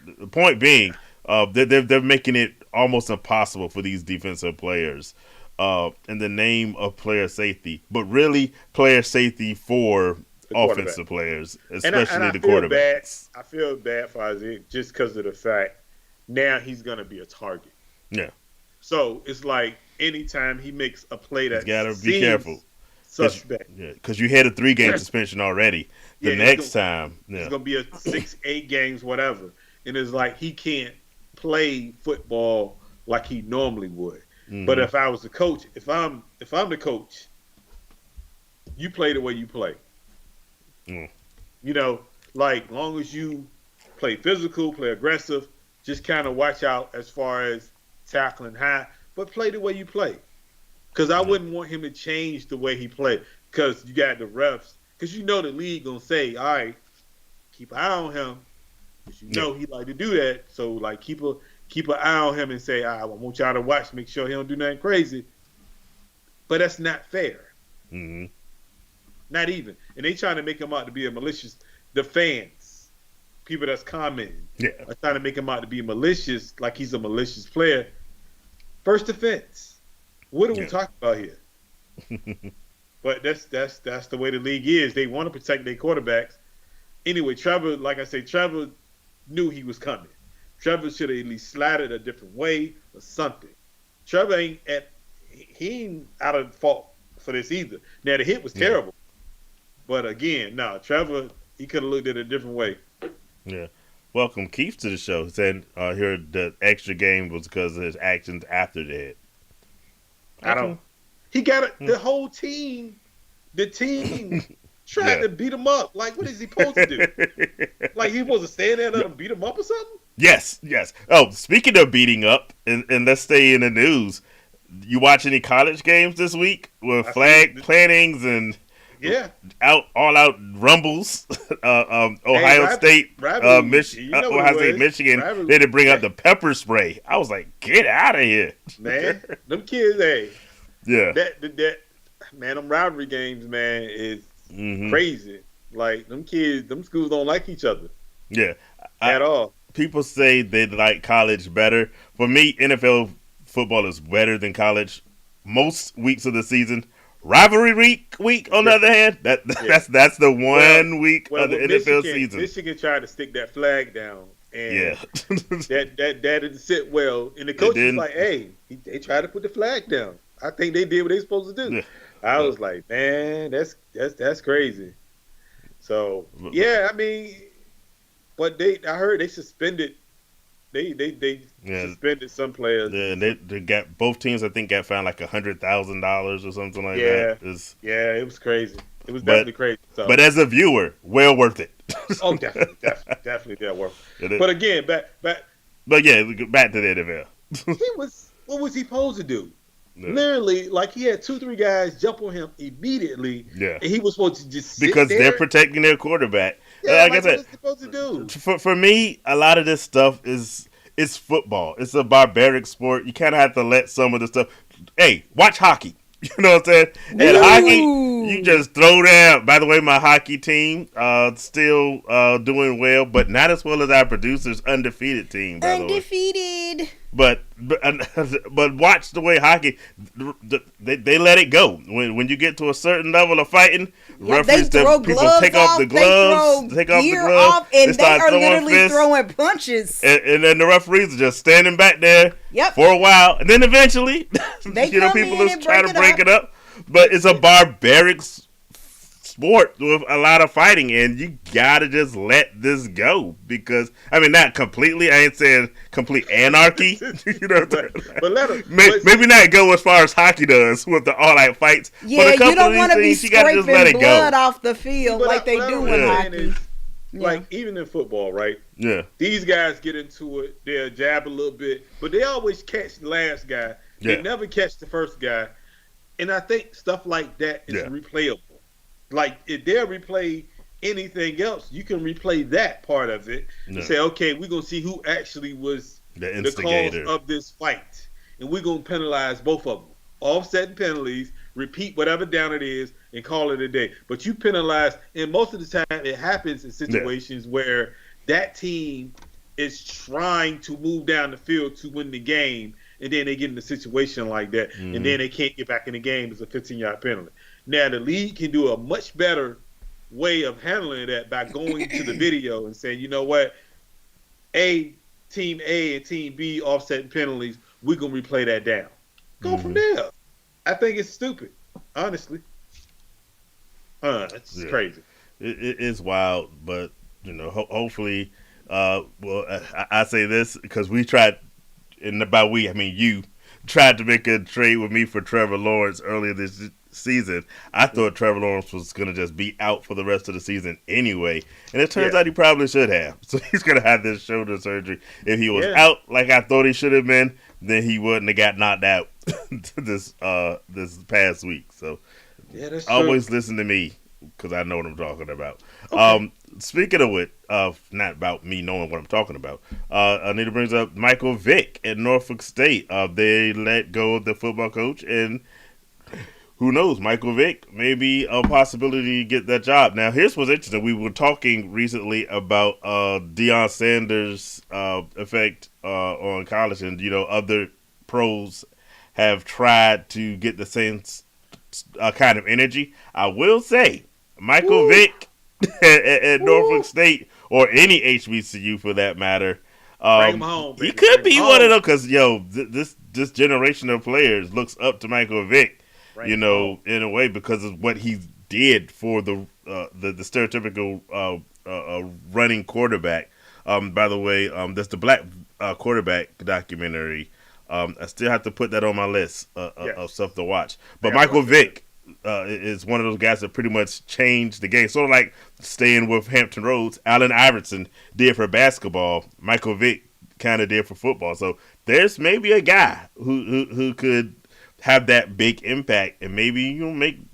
the point being, they're making it almost impossible for these defensive players. In the name of player safety, but really player safety for offensive players, especially the quarterbacks. I feel bad for Isaiah just because of the fact now he's going to be a target. Yeah. So it's like anytime he makes a play that gotta be seems careful. suspect. Because you had a 3-game suspension already. The next time. It's going to be a 6, 8 games, whatever. And it's like he can't play football like he normally would. Mm-hmm. But if I was the coach, if I'm the coach, you play the way you play. Mm. You know, like long as you play physical, play aggressive, just kind of watch out as far as tackling high, but play the way you play. Because I wouldn't want him to change the way he played. Because you got the refs. Because you know the league going to say, all right, keep an eye on him. Because you know he like to do that. So, like, keep an eye on him and say, I want y'all to watch, make sure he don't do nothing crazy. But that's not fair. Mm-hmm. Not even. And they trying to make him out to be a malicious. The fans, people that's commenting, are trying to make him out to be malicious, like he's a malicious player. First offense. What are we talking about here? But that's the way the league is. They want to protect their quarterbacks. Anyway, Trevor, like I say, Trevor knew he was coming. Trevor should have at least slided a different way or something. Trevor ain't out of fault for this either. Now the hit was terrible, but again, Trevor, he could have looked at it a different way. Yeah. Welcome Keith to the show. Said here the extra game was because of his actions after that. He got it. The whole team. The team tried to beat him up. Like, what is he supposed to do? Like, he supposed to stand there and let him beat him up or something? Yes. Oh, speaking of beating up, and let's stay in the news. You watch any college games this week with flag plantings and all out rumbles? Ohio State, Michigan. They had to bring out the pepper spray. I was like, get out of here, man! Them kids, that man, them rivalry games, man, is crazy. Like them kids, them schools don't like each other. Yeah, at all. People say they like college better. For me, NFL football is better than college most weeks of the season. Rivalry week, on the other hand, that's the one week of the NFL season. Michigan tried to stick that flag down, and that didn't sit well. And the coach was like, "Hey, they tried to put the flag down. I think they did what they supposed to do." Yeah. I was like, "Man, that's crazy." So I mean, but I heard they suspended. They suspended some players. Yeah, they got both teams. I think got fined like $100,000 or something like that. It was crazy. It was definitely crazy. So. But as a viewer, well worth it. Oh, definitely worth it. But again, back. But yeah, back to the NFL. What was he supposed to do? Yeah. Literally, like he had 2-3 guys jump on him immediately. Yeah, and he was supposed to just sit because there. They're protecting their quarterback. Yeah, like I said, what is he supposed to do? For me, a lot of this stuff it's football. It's a barbaric sport. You kind of have to let some of the stuff. Hey, watch hockey. You know what I'm saying? And hockey, you just throw down. By the way, my hockey team still doing well, but not as well as our producer's undefeated team. By Undefeated. The way. But watch the way hockey they let it go when you get to a certain level of fighting. Referees, people take off the gloves, and they are literally throwing punches. And then the referees are just standing back there for a while, and then eventually, people are trying to break it up. But it's a barbaric sport with a lot of fighting, and you gotta just let this go because not completely. I ain't saying complete anarchy, but let them. Maybe not go as far as hockey does with the all-out fights. Yeah, but a couple you don't want to be scraping blood go. Off the field like they do in hockey. Like even in football, right? Yeah, these guys get into it. They'll jab a little bit, but they always catch the last guy. They never catch the first guy, and I think stuff like that is replayable. Like, if they'll replay anything else, you can replay that part of it and say, okay, we're going to see who actually was the cause of this fight. And we're going to penalize both of them. Offsetting penalties, repeat whatever down it is, and call it a day. But you penalize, and most of the time it happens in situations where that team is trying to move down the field to win the game, and then they get in a situation like that, and then they can't get back in the game as a 15-yard penalty. Now, the league can do a much better way of handling that by going to the video and saying, you know what, Team A and Team B offsetting penalties, we're going to replay that down. Go from there. I think it's stupid, honestly. It's Yeah. crazy. It is wild, but hopefully, I say this because we tried, and by we I mean you tried to make a trade with me for Trevor Lawrence earlier this season. I thought Trevor Lawrence was going to just be out for the rest of the season anyway, and it turns out he probably should have. So he's going to have this shoulder surgery. If he was out like I thought he should have been, then he wouldn't have got knocked out this past week. So that's always true. listen to me because I know what I'm talking about. Okay. Speaking of which, not about me knowing what I'm talking about, Anita brings up Michael Vick at Norfolk State. They let go of the football coach, and who knows, Michael Vick may be a possibility to get that job. Now, here's what's interesting. We were talking recently about Deion Sanders' effect on college, and other pros have tried to get the same kind of energy. I will say, Michael Vick at Norfolk State, or any HBCU for that matter, Bring him home, he baby. could Bring be him one of home. them because this generation of players looks up to Michael Vick, Bring him home. in a way because of what he did for the stereotypical running quarterback. By the way, that's the Black quarterback documentary. I still have to put that on my list of stuff to watch. But Michael Vick is one of those guys that pretty much changed the game. Sort of like staying with Hampton Roads, Allen Iverson did for basketball. Michael Vick kind of did for football. So there's maybe a guy who could have that big impact and maybe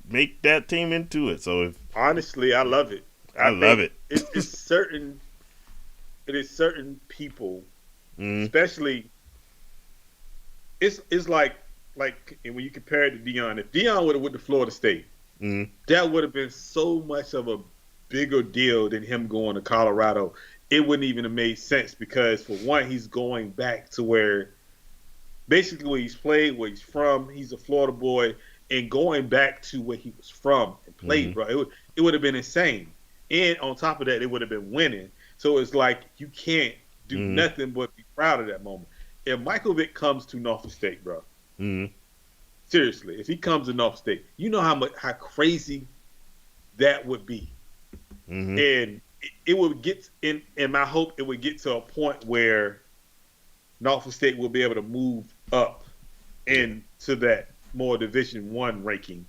make that team into it. So Honestly, I love it. I love it. It's certain. It is certain people, especially. It's like when you compare it to Deion. If Deion would have went to Florida State, that would have been so much of a bigger deal than him going to Colorado. It wouldn't even have made sense because, for one, he's going back to where he's played, where he's from. He's a Florida boy, and going back to where he was from and played, bro. It would have been insane. And on top of that, it would have been winning. So it's like you can't do nothing but be proud of that moment. If Michael Vick comes to Norfolk State, bro, seriously, if he comes to Norfolk State, you know how crazy that would be. And it would get in my hope it would get to a point where Norfolk State will be able to move up into that more Division I ranking,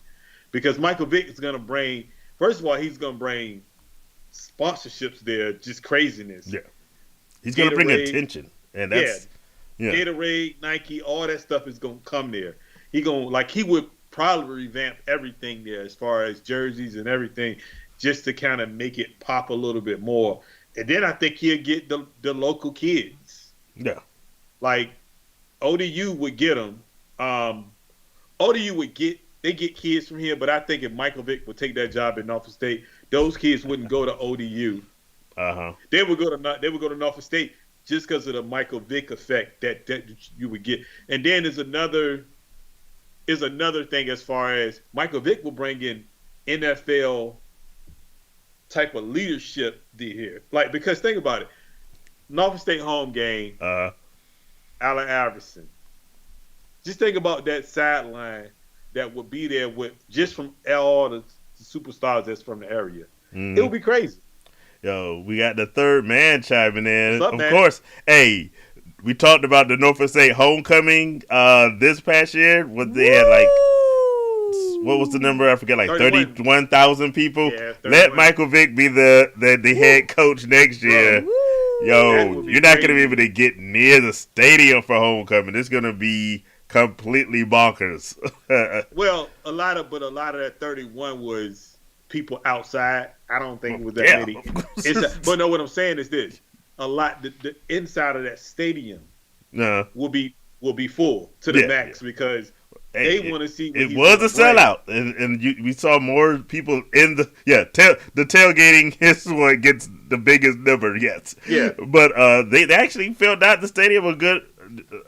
because Michael Vick is going to bring. First of all, he's going to bring sponsorships there, just craziness. Yeah, he's going to bring attention, and that's Gatorade, Nike, all that stuff is going to come there. He would probably revamp everything there as far as jerseys and everything, just to kind of make it pop a little bit more. And then I think he'll get the local kids. Yeah. Like ODU would get them. ODU would get kids from here, but I think if Michael Vick would take that job at Norfolk State, those kids wouldn't go to ODU. They would go to Norfolk State just because of the Michael Vick effect that you would get. And then there's another thing as far as Michael Vick will bring in NFL type of leadership here. Like, because think about it. Norfolk State home game, Allen Iverson. Just think about that sideline that would be there with just from all the superstars that's from the area. It would be crazy. Yo, we got the third man chiming in. What's up, man? Of course, hey, we talked about the Norfolk State homecoming this past year. What they had what was the number? I forget, 31,000 people. Yeah, Let Michael Vick be the head coach next year. Bro, yo, you're not going to be able to get near the stadium for homecoming. It's going to be completely bonkers. Well, a lot of that 31 was people outside. I don't think it was that many. But no, what I'm saying is this: the inside of that stadium will be full to the max because they want to see. It was a sellout, and we saw more people in the the tailgating is what gets the biggest number. Yes, but they actually filled out the stadium a good.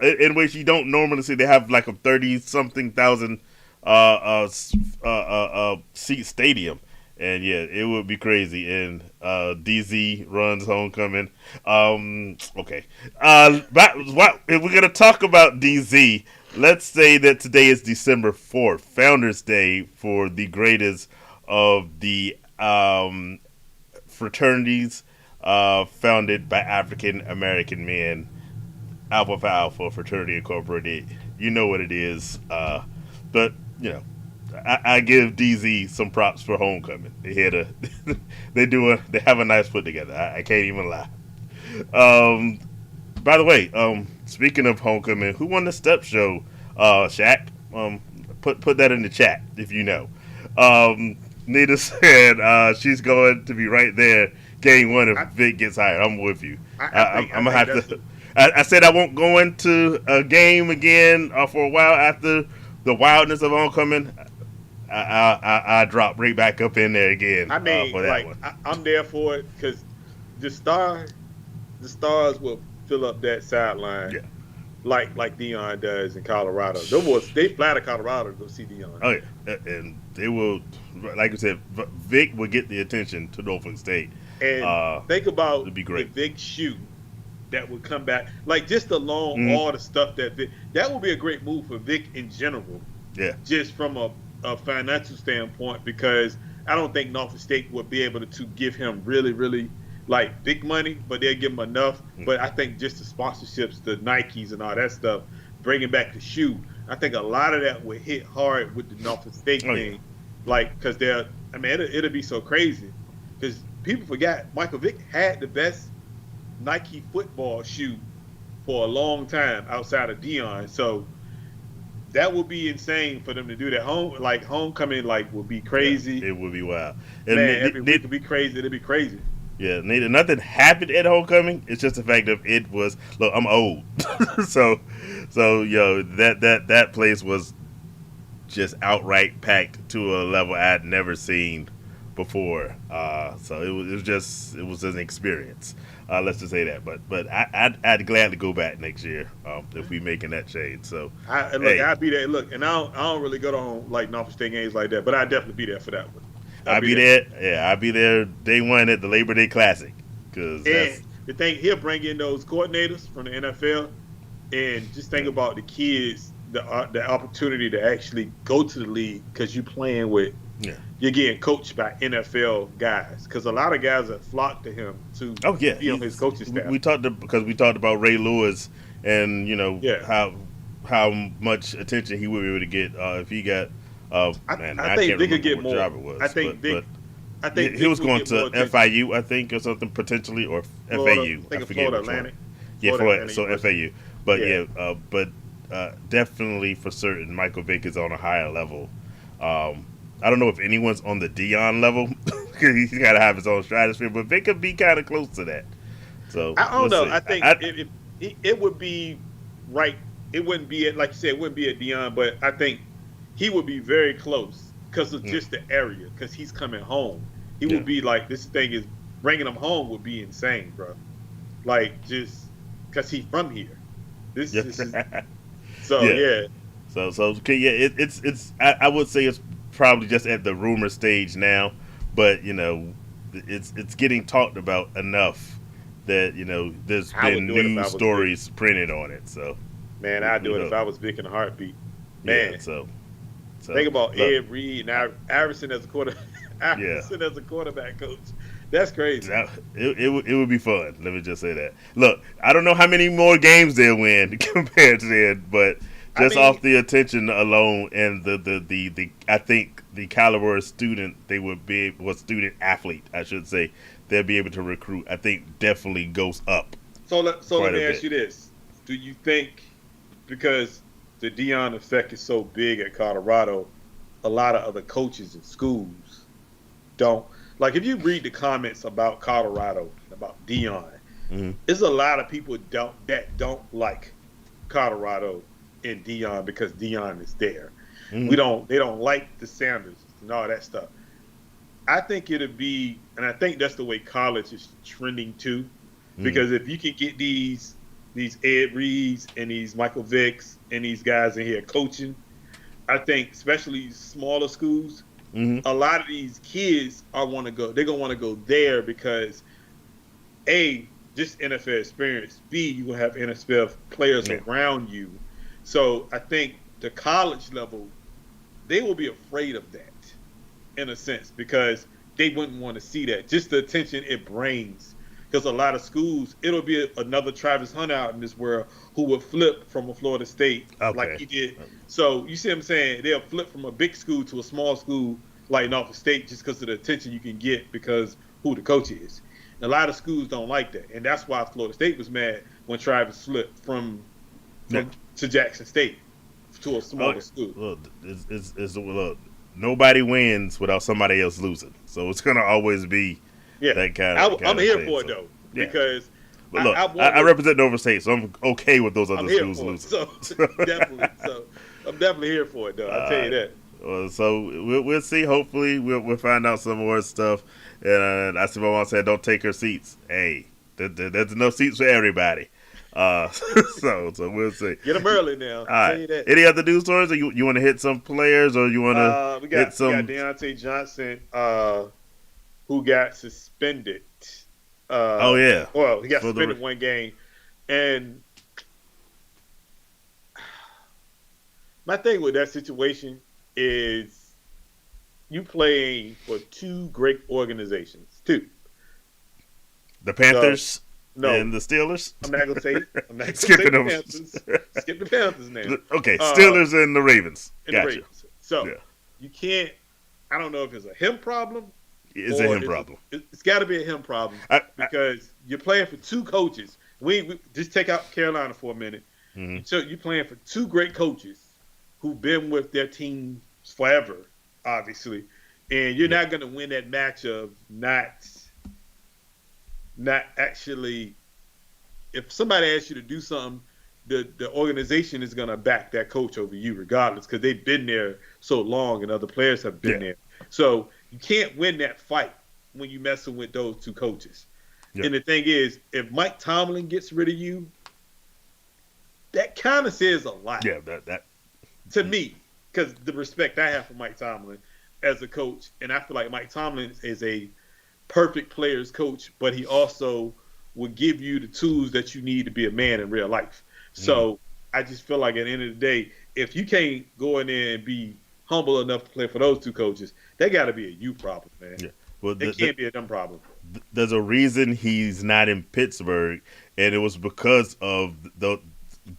In which you don't normally see. They have like a 30-something thousand seat stadium, and it would be crazy. And DZ runs homecoming. Okay, but if we're gonna talk about DZ, let's say that today is December 4th, Founders Day for the greatest of the fraternities founded by African American men. Alpha Phi Alpha Fraternity Incorporated. You know what it is. But, you know, I give DZ some props for homecoming. They had a, they have a nice put together. I can't even lie. Um, by the way, speaking of homecoming, who won the step show? Shaq. Put that in the chat if you know. Nita said she's going to be right there, game one if Vic gets hired. I'm with you. I'm gonna have to. I said I won't go into a game again for a while after the wildness of homecoming. I drop right back up in there again. I mean, for that one. I'm there for it because the stars will fill up that sideline, like Dion does in Colorado. They fly to Colorado to go see Dion. Oh yeah, and they will, like I said, Vic will get the attention to Norfolk State. And think about it'd be great. The Vic shoe that would come back, like just alone all the stuff that would be a great move for Vic in general. Yeah, just from a financial standpoint, because I don't think Norfolk State would be able to give him really like big money, but they'll give him enough. But I think just the sponsorships, the Nikes and all that stuff, bringing back the shoe, I think a lot of that would hit hard with the Norfolk State thing. Like, because it'll be so crazy. Because people forgot Michael Vick had the best Nike football shoe for a long time outside of Dion. So that would be insane for them to do that. Homecoming would be crazy. Yeah, it would be wild. Man, every week would be crazy. It'd be crazy. Yeah, nothing happened at homecoming. It's just the fact of it was. Look, I'm old, so that place was just outright packed to a level I'd never seen before. So it was an experience. Let's just say that. But I'd gladly go back next year if we making that change. So I'd be there. Look, and I don't really go to Norfolk State games like that, but I'd definitely be there for that one. I'll be there. Yeah, I'll be there day one at the Labor Day Classic. Cause the thing, he'll bring in those coordinators from the NFL, and just think about the kids, the opportunity to actually go to the league because you're playing with, you're getting coached by NFL guys. Because a lot of guys have flocked to him to be on his coaching staff. We talked about Ray Lewis and how much attention he would be able to get if he got. I think Vic could get more. I think he was going to FIU, I think, or something potentially, or Florida, FAU. I think Florida Atlantic. Yeah, Florida, so FAU. But definitely for certain, Michael Vick is on a higher level. I don't know if anyone's on the Dion level because he's got to have his own stratosphere, but Vick could be kind of close to that. So I don't know. I think it would be right. It wouldn't be like you said. It wouldn't be a Dion, but I think he would be very close because of just the area. Because he's coming home, he would be like, this thing is bringing him home would be insane, bro. Like just because he's from here. This is so yeah. So okay, yeah. It's I would say it's probably just at the rumor stage now, but it's getting talked about enough that there's been news stories printed on it. So man, I'd do it if I was Vic in a heartbeat. Man, yeah, so think about Ed Reed and Iverson as a quarterback coach. That's crazy. It would be fun. Let me just say that. Look, I don't know how many more games they'll win compared to that, but off the attention alone and the I think the caliber of student they would be, student athlete I should say, they'll be able to recruit. I think definitely goes up. So let me ask you this: do you think because the Dion effect is so big at Colorado, a lot of other coaches and schools don't like? If you read the comments about Colorado, about Dion, there's a lot of people that don't like Colorado and Dion because Dion is there. They don't like the Sanders and all that stuff. I think it'll be, and I think that's the way college is trending too, because if you can get these Ed Reeds and these Michael Vicks and these guys in here coaching, I think especially smaller schools, a lot of these kids they're gonna want to go there because A, just NFL experience, B, you will have NFL players around you So I think the college level, they will be afraid of that in a sense because they wouldn't want to see that. Just the attention it brings. Because a lot of schools, it'll be another Travis Hunt out in this world who would flip from a Florida State like Okay. he did. So you see what I'm saying? They'll flip from a big school to a small school like Norfolk State just because of the attention you can get because who the coach is. And a lot of schools don't like that. And that's why Florida State was mad when Travis flipped from to Jackson State to a smaller school. Look, look, nobody wins without somebody else losing. So it's gonna always be Yeah, that kind of. I'm here thing. for it So, though yeah. because But look, want I represent Nova State, so I'm okay with those I'm other here schools for it. losing. So definitely, I'm definitely here for it though. I'll tell you that. So we'll see. Hopefully, we'll find out some more stuff. And I see my mom said, "Don't take her seats." Hey, there's enough seats for everybody. So we'll see. Get them early now. All I'll tell you right. that. Any other news stories, or you want to hit some players, or you want to We hit some? got Deontay Johnson, who got suspended. Oh yeah. Well, he got For the- suspended one game, and my thing with that situation is you playing for two great organizations. Two. The Panthers No, and the Steelers. I'm not gonna say. I'm not gonna Skip say the the numbers. Panthers. Skip the Panthers now. Okay, Steelers and the Ravens. And the Gotcha. Ravens. So Yeah. you can't. I don't know if it's a him problem. It's a or him problem. It's got to be a him problem I- because you're playing for two coaches. We just take out Carolina for a minute. Mhm. So you're playing for two great coaches who've been with their teams forever, obviously, and you're not going to win that match of not actually. If somebody asks you to do something, the organization is going to back that coach over you regardless because they've been there so long and other players have been there. So you can't win that fight when you're messing with those two coaches. Yeah. And the thing is, if Mike Tomlin gets rid of you, that kind of says a lot Yeah, that to me because the respect I have for Mike Tomlin as a coach. And I feel like Mike Tomlin is a perfect player's coach, but he also will give you the tools that you need to be a man in real life. So I just feel like at the end of the day, if you can't go in there and be humble enough to play for those two coaches, that got to be a you problem, man. Yeah. Well, It can't be a them problem. there's a reason he's not in Pittsburgh, and it was because of the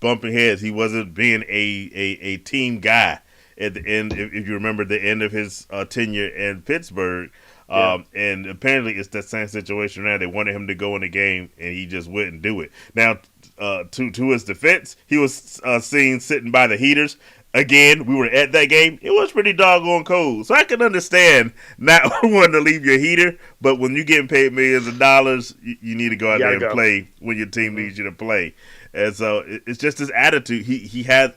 bumping heads. He wasn't being a team guy at the end. If you remember the end of his tenure in Pittsburgh, and apparently it's that same situation now. They wanted him to go in the game, and he just wouldn't do it. Now, to his defense, he was seen sitting by the heaters. Again, we were at that game. It was pretty doggone cold. So I can understand not wanting to leave your heater, but when you're getting paid millions of dollars, you need to go out there and play when your team needs you to play. And so it's just his attitude. He had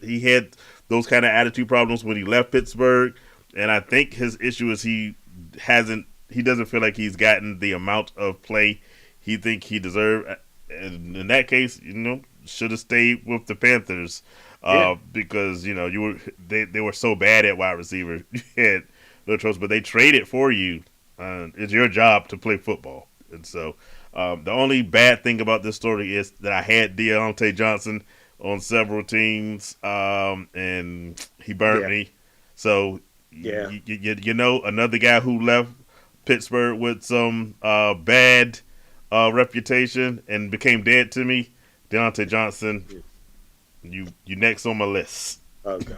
those kind of attitude problems when he left Pittsburgh, and I think his issue is he doesn't feel like he's gotten the amount of play he think he deserved. And in that case, should have stayed with the Panthers. Because they were so bad at wide receiver, you had no choice. But they traded for you. It's your job to play football, and so the only bad thing about this story is that I had Deontay Johnson on several teams, and he burned me. So another guy who left Pittsburgh with some bad reputation and became dead to me, Deontay Johnson. You next on my list. Oh gosh.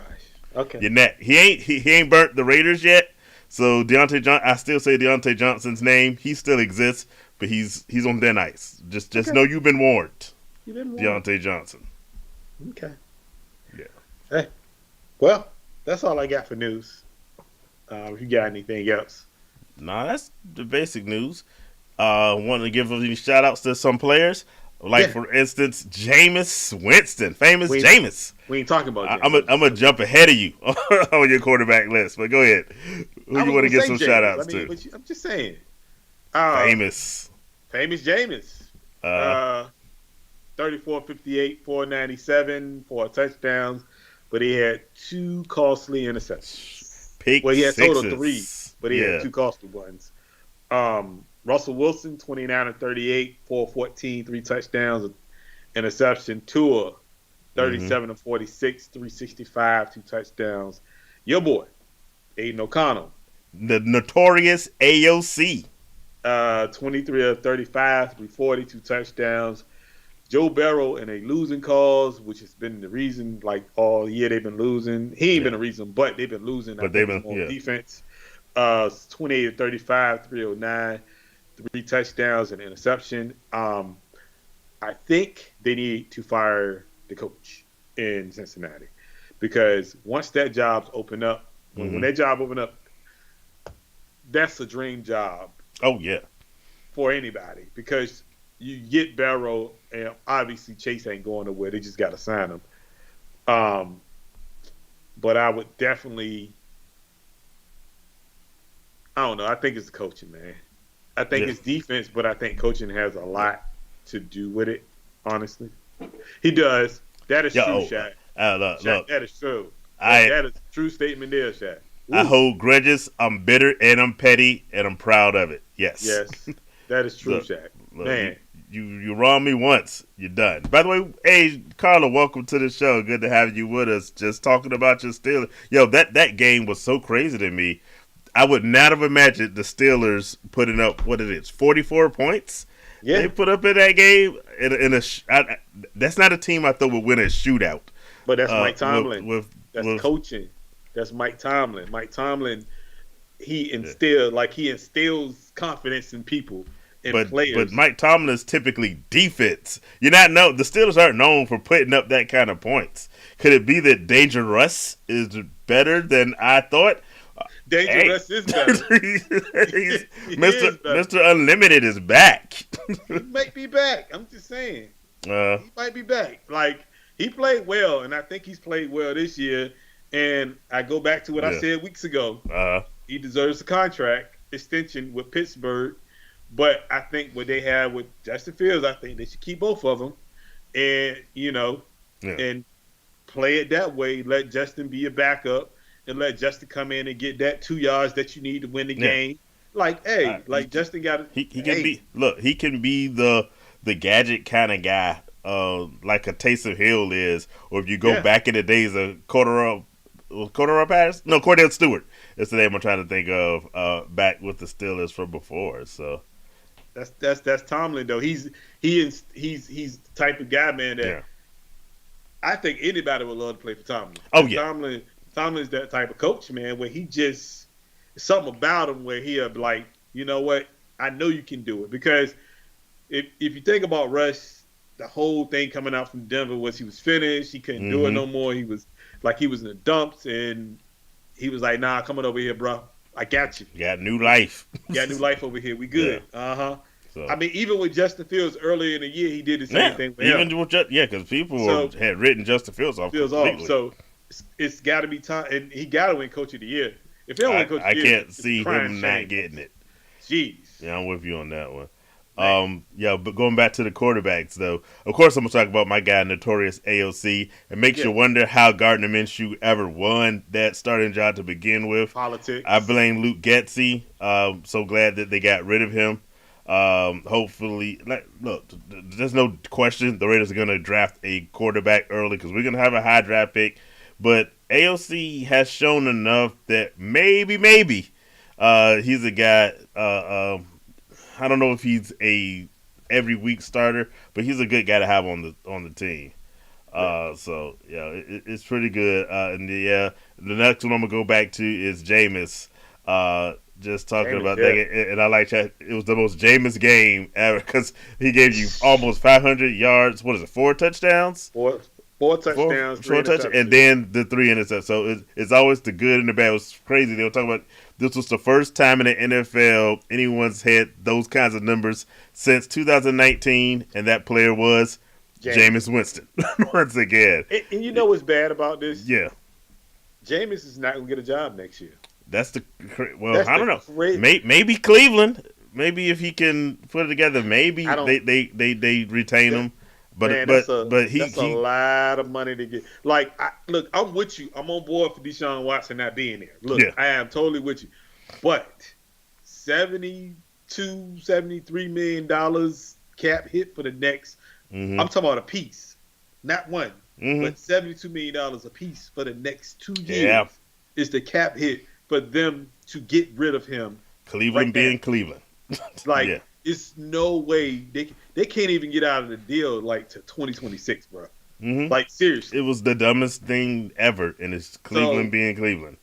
Okay. You're next. He ain't burnt the Raiders yet. So I still say Deontay Johnson's name. He still exists, but he's on thin ice. Just know you've been warned. Deontay Johnson. Okay. Yeah. Hey. Well, that's all I got for news. If you got anything else. Nah, that's the basic news. Want to give any shout outs to some players. For instance, Jameis Winston, Jameis. We ain't talking about I'm gonna jump ahead of you on your quarterback list, but go ahead. Who you want to give some shout outs to? I'm just saying. Famous Jameis. 34, 58, 497, 4 touchdowns, but he had 2 costly interceptions. He had total 3, but he had 2 costly ones. Russell Wilson, 29 and 38, 414, 3 touchdowns, interception. Tua, 37 to 46, 365, 2 touchdowns. Your boy, Aiden O'Connell. The notorious AOC. 23 of 35, 340, 2 touchdowns. Joe Burrow in a losing cause, which has been the reason, like, all year they've been losing. He ain't been a reason, but they've been losing. But they've been, defense. 28 of 35, 309, 3 touchdowns and interception. I think they need to fire the coach in Cincinnati, because once that job's open up, when that job open up, that's a dream job. Oh yeah, for anybody, because you get Barrow, and obviously Chase ain't going nowhere. They just got to sign him. But I would definitely, I don't know. I think it's coaching, man. I think it's defense, but I think coaching has a lot to do with it. Honestly, he does. That is true, Shaq. Shaq, that is true. That is a true statement there, Shaq. Ooh. I hold grudges. I'm bitter and I'm petty and I'm proud of it. Yes. Yes, that is true, Shaq. Man, you wronged me once. You're done. By the way, hey Carla, welcome to the show. Good to have you with us. Just talking about your Steelers. Yo, that game was so crazy to me. I would not have imagined the Steelers putting up 44 points. Yeah, they put up in that game. That's not a team I thought would win a shootout. But that's Mike Tomlin. That's coaching. That's Mike Tomlin. Mike Tomlin, he instills confidence in people and players. But Mike Tomlin is typically defense. The Steelers aren't known for putting up that kind of points. Could it be that Danger Russ is better than I thought? Danger Russ is better. Mr. Unlimited is back. He might be back. I'm just saying. He might be back. Like, he played well, and I think he's played well this year. And I go back to what I said weeks ago. He deserves a contract extension with Pittsburgh. But I think what they have with Justin Fields, I think they should keep both of them. And, and play it that way. Let Justin be a backup. And let Justin come in and get that 2 yards that you need to win the game. Like, Justin got he can be the gadget kind of guy, like a Taysom Hill is, or if you go back in the days of Cordell Stewart. That's the name I'm trying to think of. Back with the Steelers from before. So that's Tomlin though. He's the type of guy, man, that I think anybody would love to play for Tomlin. Oh yeah, Tomlin's that type of coach, man, where he just something about him where he'll be like, you know what, I know you can do it. Because if you think about Russ, the whole thing coming out from Denver was he was finished, he couldn't do it no more. He was in the dumps, and he was like, nah, coming over here, bro. I got you. Got new life. Got new life over here. We good. Yeah. So. I mean, even with Justin Fields earlier in the year, he did the same thing with him. Because people had written Justin Fields off completely. So it's got to be time, and he got to win Coach of the Year. If he don't win Coach of the Year, I can't see him not getting it. Jeez. Yeah, I'm with you on that one. But going back to the quarterbacks, though, of course I'm going to talk about my guy, Notorious AOC. It makes you wonder how Gardner Minshew ever won that starting job to begin with. Politics. I blame Luke Getsy. So glad that they got rid of him. Hopefully, look, there's no question the Raiders are going to draft a quarterback early because we're going to have a high draft pick. But AOC has shown enough that maybe he's a guy. I don't know if he's a every week starter, but he's a good guy to have on the team. So yeah, it's pretty good. The next one I'm gonna go back to is Jameis. Just talking about that, and I like that. It was the most Jameis game ever because he gave you almost 500 yards. What is it? 4 touchdowns. Four touchdowns, 4 touchdowns, and then the 3 interceptions. So it's always the good and the bad. It was crazy. They were talking about this was the first time in the NFL anyone's had those kinds of numbers since 2019, and that player was Jameis Winston once again. And you know what's bad about this? Yeah, Jameis is not going to get a job next year. I don't know. Maybe Cleveland. Maybe if he can put it together, maybe they retain him. But that's a lot of money to get. Like, look, I'm with you. I'm on board for Deshaun Watson not being there. Look, I am totally with you. But $73 million cap hit for the next. I'm talking about a piece, not one. but $72 million a piece for the next 2 years Yeah. is the cap hit for them to get rid of him. Cleveland right being now. Cleveland. Like, Yeah. it's no way they can't even get out of the deal like to 2026, bro. Like, seriously. It was the dumbest thing ever, and it's Cleveland being Cleveland.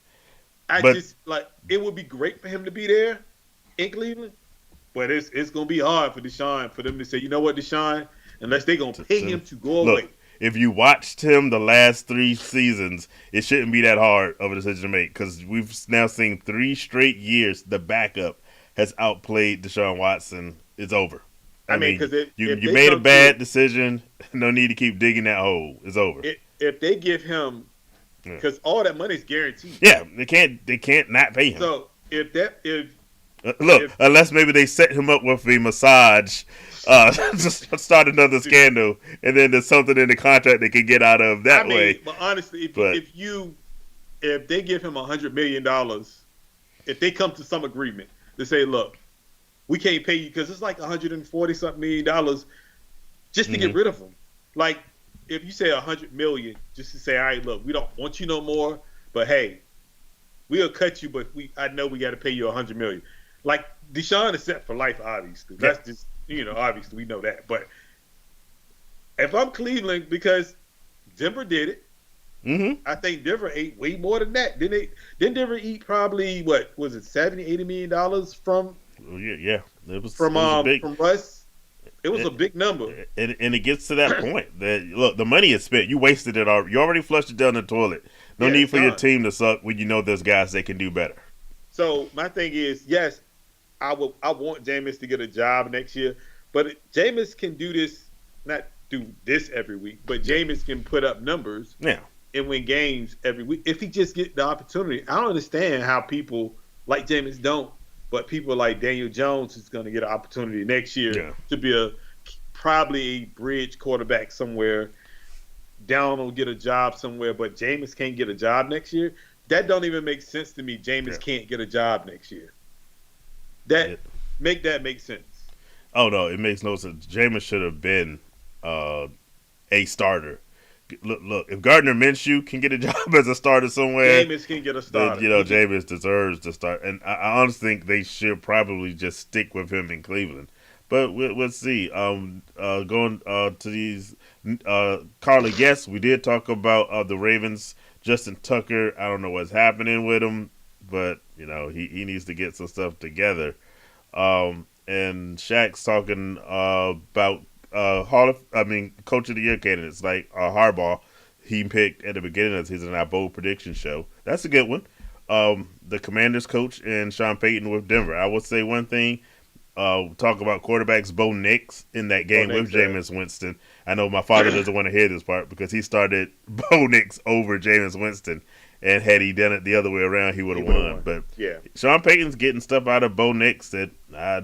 I But- just like it would be great for him to be there in Cleveland, but it's gonna be hard for Deshaun for them to say, you know what, Deshaun, unless they're gonna pay him to go Look, away. if you watched him the last 3 seasons, it shouldn't be that hard of a decision to make because we've now seen 3 straight years the backup has outplayed Deshaun Watson. It's over. I mean, 'cause if you they made a come bad through- decision. No need to keep digging that hole. It's over. If they give him, because all that money is guaranteed. Yeah, they can't not pay him. So if Unless maybe they set him up with a massage, just start another scandal, and then there's something in the contract they can get out of that way. But honestly, if they give him $100 million, if they come to some agreement to say, look, we can't pay you because it's like $140-something million just to get rid of him. Like, if you say $100 million, just to say, all right, look, we don't want you no more, but hey, we'll cut you, but I know we got to pay you $100 million. Like, Deshaun is set for life, obviously. That's just, obviously we know that. But if I'm Cleveland, because Denver did it, I think Denver ate way more than that. Didn't Denver eat probably, what was it, $70-80 million from? Yeah, it was from big. From Russ. It was a big number. And it gets to that point that, look, the money is spent. You wasted it already. You already flushed it down the toilet. No need for your team to suck when you know there's guys that can do better. So my thing is, yes, I want Jameis to get a job next year, but Jameis can do this, not do this every week, but Jameis can put up numbers and win games every week if he just get the opportunity. I don't understand how people like Jameis don't. But people like Daniel Jones is going to get an opportunity next year to be probably a bridge quarterback somewhere. Down will get a job somewhere, but Jameis can't get a job next year. That don't even make sense to me. Jameis can't get a job next year. Make that make sense. Oh no, it makes no sense. Jameis should have been a starter. Look, if Gardner Minshew can get a job as a starter somewhere, Jameis can get a starter. Then, Jameis deserves to start. And I honestly think they should probably just stick with him in Cleveland. But we'll see. Going to these, Carly, yes, we did talk about the Ravens. Justin Tucker, I don't know what's happening with him, but, he needs to get some stuff together. And Shaq's talking about Coach of the Year candidates like Harbaugh. He picked at the beginning of the season our bold prediction show. That's a good one. The Commanders coach and Sean Payton with Denver. I would say one thing. Talk about quarterbacks. Bo Nix in that game with Jameis Winston. I know my father doesn't want to hear this part because he started Bo Nix over Jameis Winston, and had he done it the other way around, he would have won. But Sean Payton's getting stuff out of Bo Nix that I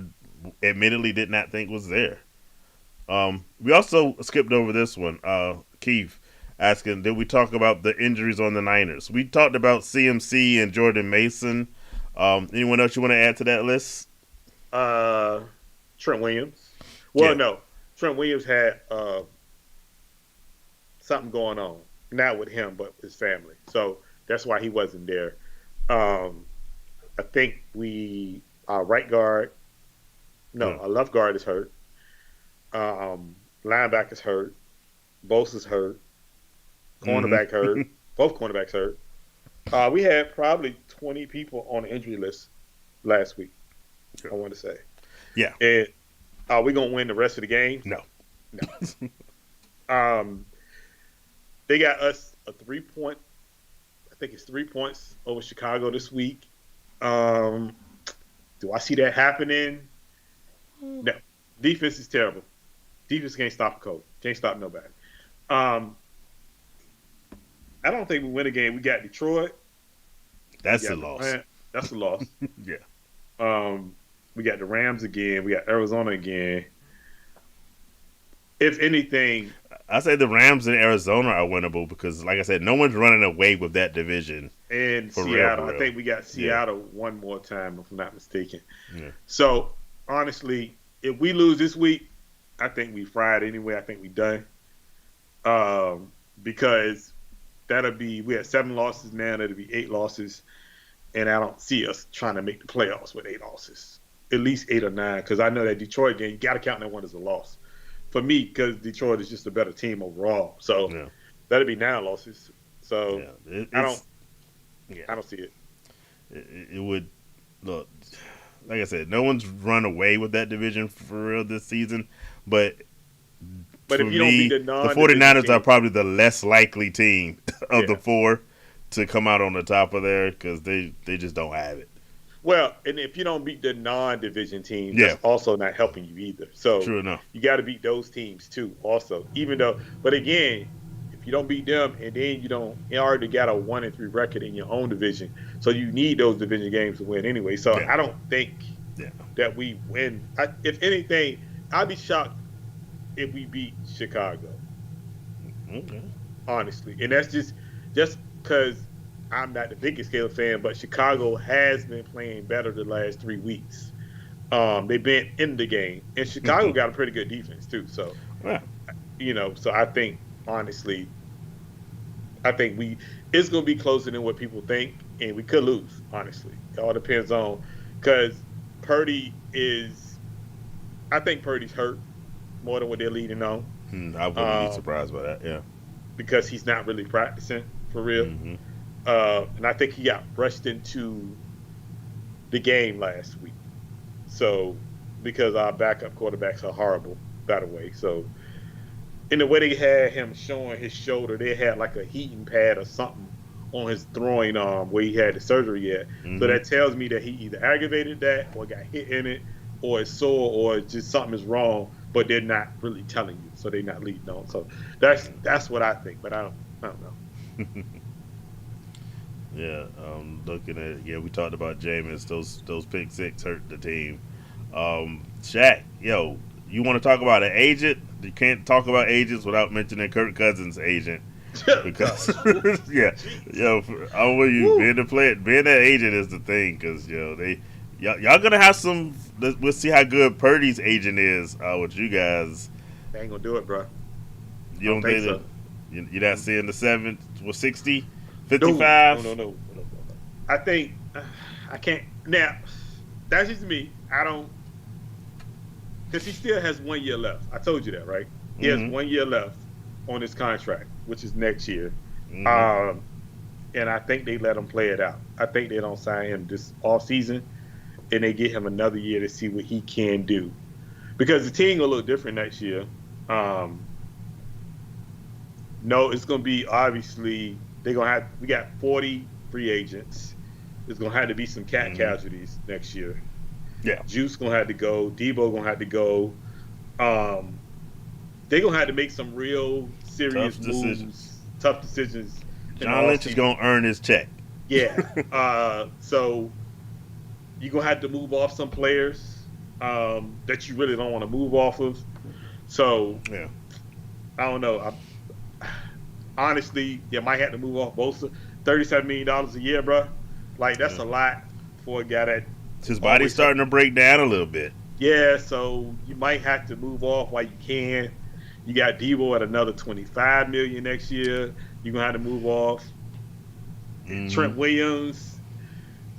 admittedly did not think was there. We also skipped over this one. Keith asking, did we talk about the injuries on the Niners? We talked about CMC and Jordan Mason. Anyone else you want to add to that list? Trent Williams. Well, no. Trent Williams had something going on. Not with him, but his family. So that's why he wasn't there. I think our right guard, our left guard is hurt. Linebacker's hurt. Bosa's hurt. Cornerback hurt. Both cornerbacks hurt. We had probably 20 people on the injury list last week, I want to say. Yeah. And are we going to win the rest of the game? No. They got us a 3-point, I think it's 3 points over Chicago this week. Do I see that happening? No. Defense is terrible. Defense can't stop a coach. Can't stop nobody. I don't think we win a game. We got Detroit. That's a loss. That's a loss. Yeah. We got the Rams again. We got Arizona again. If anything, I say the Rams and Arizona are winnable because, like I said, no one's running away with that division. And Seattle. I think we got Seattle one more time, if I'm not mistaken. Yeah. So, honestly, if we lose this week, I think we fried anyway. I think we done. because we had 7 losses now. That'll be 8 losses, and I don't see us trying to make the playoffs with 8 losses. At least 8 or 9, because I know that Detroit game, you got to count that one as a loss for me, because Detroit is just a better team overall. So that'll be 9 losses. So I don't see it. It would look. Like I said, no one's run away with that division for real this season. But if you don't beat the 49ers are probably the less likely team of the 4 to come out on the top of there because they just don't have it. Well, and if you don't beat the non-division teams, that's also not helping you either. So true enough. You got to beat those teams too also. But again, if you don't beat them and then you already got a 1-3 record in your own division. So you need those division games to win anyway. So I don't think that we win. If anything, I'd be shocked if we beat Chicago. Okay. Honestly. And that's just because I'm not the biggest Caleb fan, but Chicago has been playing better the last 3 weeks. They've been in the game. And Chicago got a pretty good defense too. So, so I think, honestly, it's going to be closer than what people think, and we could lose, honestly. It all depends on, because I think Purdy's hurt more than what they're leading on. I wouldn't be surprised by that, because he's not really practicing for real. And I think he got rushed into the game last week. So, because our backup quarterbacks are horrible, by the way. So, in the way they had him showing his shoulder, they had like a heating pad or something on his throwing arm where he had the surgery at. So that tells me that he either aggravated that or got hit in it or it's sore or just something is wrong, but they're not really telling you. So they're not leading on. So that's what I think, but I don't know. Looking at we talked about Jameis. Those pick 6 hurt the team. Shaq, you want to talk about an agent? You can't talk about agents without mentioning Kirk Cousins' agent. Because how will you being that agent is the thing, because y'all gonna have some. We'll see how good Purdy's agent is with you guys. They ain't gonna do it, bro. You don't think so? You're not seeing the 60, 55? No. I think I can't. Now, that's just me. I don't, because he still has 1 year left. I told you that, right? He has 1 year left on his contract, which is next year. And I think they let him play it out. I think they don't sign him this off season, and they get him another year to see what he can do, because the team will look different next year. No, it's going to be, obviously, we got 40 free agents. There's going to have to be some casualties next year. Yeah. Juice going to have to go. Debo going to have to go. They're going to have to make some real serious moves, tough decisions. John Lynch is going to earn his check. Yeah. So you're going to have to move off some players that you really don't want to move off of. So, I don't know. Honestly, you might have to move off Bosa. $37 million a year, bro. Like, that's a lot for a guy that his body's starting to break down a little bit. Yeah, so you might have to move off while you can. You got Debo at another $25 million next year. You're gonna have to move off. Trent Williams.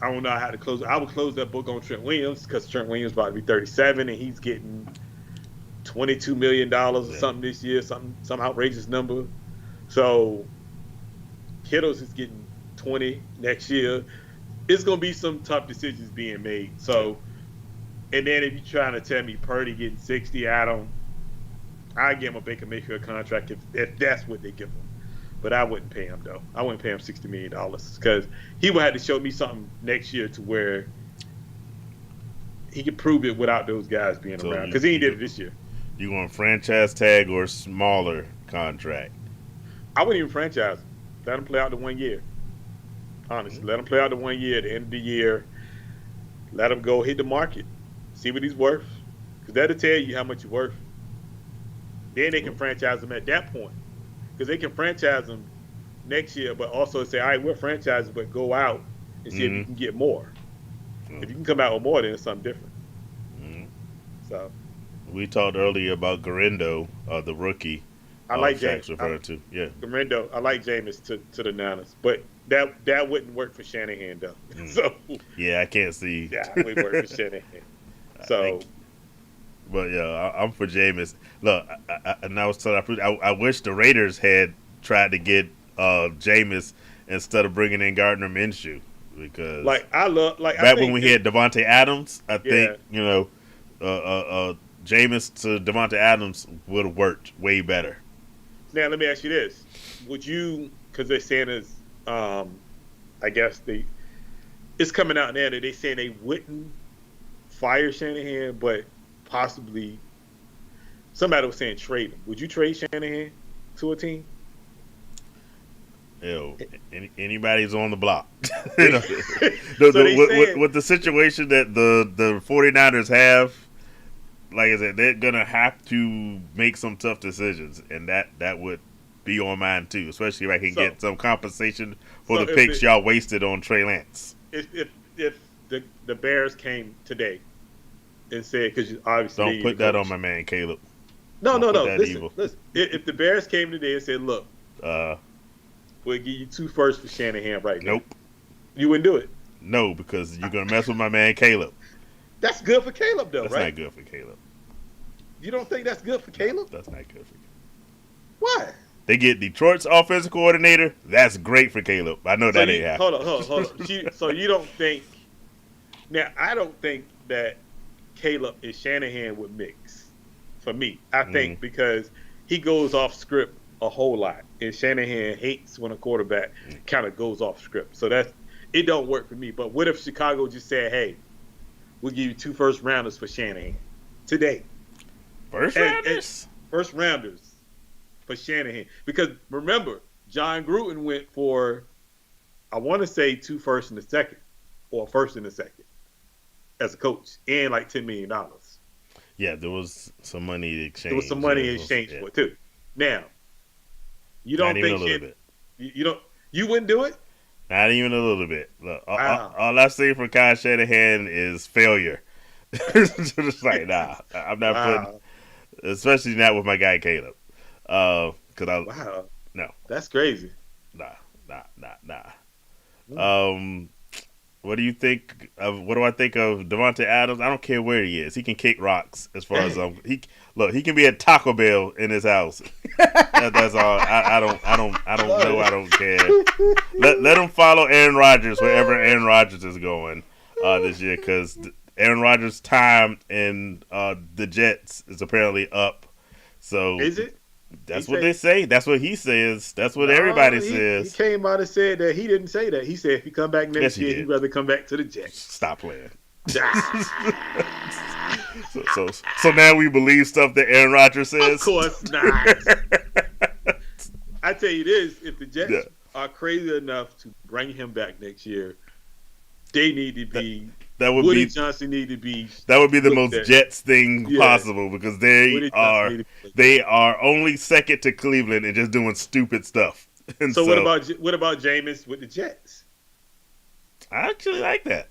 I don't know how to close. I would close that book on Trent Williams, because Trent Williams about to be 37 and he's getting $22 million or something this year, some outrageous number. So Kittle's is getting 20 next year. It's going to be some tough decisions being made. So, and then if you're trying to tell me Purdy getting 60, I give him a Baker Mayfield contract if that's what they give him. But I wouldn't pay him, though. I wouldn't pay him $60 million, because he would have to show me something next year to where he could prove it without those guys being around, because he ain't did it this year. You want franchise tag or smaller contract? I wouldn't even franchise him. Let him play out the 1 year. Honestly, let him play out the 1 year. At the end of the year, let him go hit the market, see what he's worth, because that'll tell you how much you're worth. Then they can franchise him at that point, because they can franchise him next year, but also say, all right, we're franchising, but go out and see if you can get more. If you can come out with more, then it's something different. So we talked earlier about Garendo, the rookie. I like Shaq's James. referring to. Yeah. Correndo, I like Jameis to the Niners, but that wouldn't work for Shanahan though. So Yeah, I can't see. yeah, it would work for Shanahan. So, but yeah, I'm for Jameis. Look, and I was telling I wish the Raiders had tried to get Jameis instead of bringing in Gardner Minshew, because back when we had Devontae Adams, I Yeah. think Jameis to Devontae Adams would have worked way better. Now let me ask you this: would you? Because they're saying is, I guess it's coming out now that they're saying they wouldn't fire Shanahan, but possibly somebody was saying trade him. Would you trade Shanahan to a team? Anybody's on the block. With the situation that the 49ers have, like I said, they're gonna have to make some tough decisions, and that would be on mine too, especially if I can get some compensation for the picks y'all wasted on Trey Lance. If the Bears came today and said, because obviously don't put that on my man Caleb. No. Listen. If the Bears came today and said, "Look, we'll give you 2 firsts for Shanahan right now," nope, you wouldn't do it. No, because you're gonna mess with my man Caleb. That's good for Caleb, though, right? That's not good for Caleb. You don't think that's good for Caleb? That's not good for Caleb. Why? They get Detroit's offensive coordinator. That's great for Caleb. I know that ain't happening. Hold on. So you don't think? Now, I don't think that Caleb and Shanahan would mix. For me, I think because he goes off script a whole lot, and Shanahan hates when a quarterback kind of goes off script. So it don't work for me. But what if Chicago just said, "Hey, we'll give you 2 first rounders for Shanahan today"? First rounders for Shanahan, because remember, John Gruden went for, I want to say 2 firsts and a second, or 1st and a second, as a coach, and like $10 million. Yeah, there was some money exchanged. There was some money in exchange for it too. Now, you don't think you wouldn't do it? Not even a little bit. Look, all I see from Kyle Shanahan is failure. Just like, nah, I'm not putting, especially not with my guy Caleb. No, that's crazy. Nah. What do you think of? What do I think of Devontae Adams? I don't care where he is. He can kick rocks. As far as he can be at Taco Bell in his house. That's all. I don't know. I don't care. Let him follow Aaron Rodgers wherever Aaron Rodgers is going this year, because Aaron Rodgers' time in the Jets is apparently up. So is it? That's what they say. That's what he says. That's what everybody says. He came out and said that he didn't say that. He said if he come back next year, he'd rather come back to the Jets. Stop playing. so now we believe stuff that Aaron Rodgers says? Of course not. I tell you this, if the Jets are crazy enough to bring him back next year, they need to be Woody Johnson need to be. That would be the most Jets thing possible, because they are only second to Cleveland and just doing stupid stuff. And so what about Jameis with the Jets? I actually like that.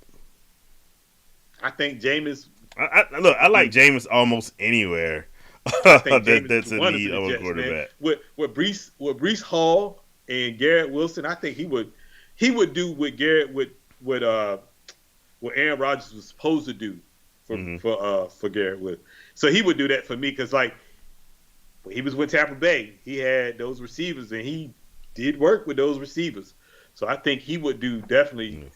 I think Jameis. I like Jameis almost anywhere. That's a need of a quarterback. Man. With Breece Hall and Garrett Wilson, I think he would do what what Aaron Rodgers was supposed to do for Garrett Wilson. So he would do that for me, because like when he was with Tampa Bay, he had those receivers and he did work with those receivers. So I think he would do definitely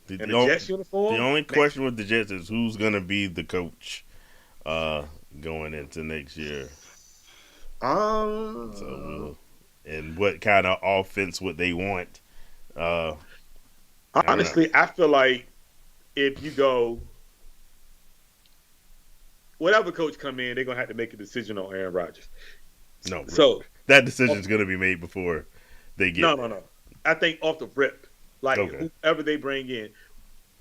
in the Jets uniform. The only question with the Jets is who's going to be the coach going into next year. And what kind of offense would they want? Honestly, I feel like if you go, whatever coach come in, they're gonna have to make a decision on Aaron Rodgers. No, so that decision is gonna be made before they get. No. I think off the rip, like whoever they bring in,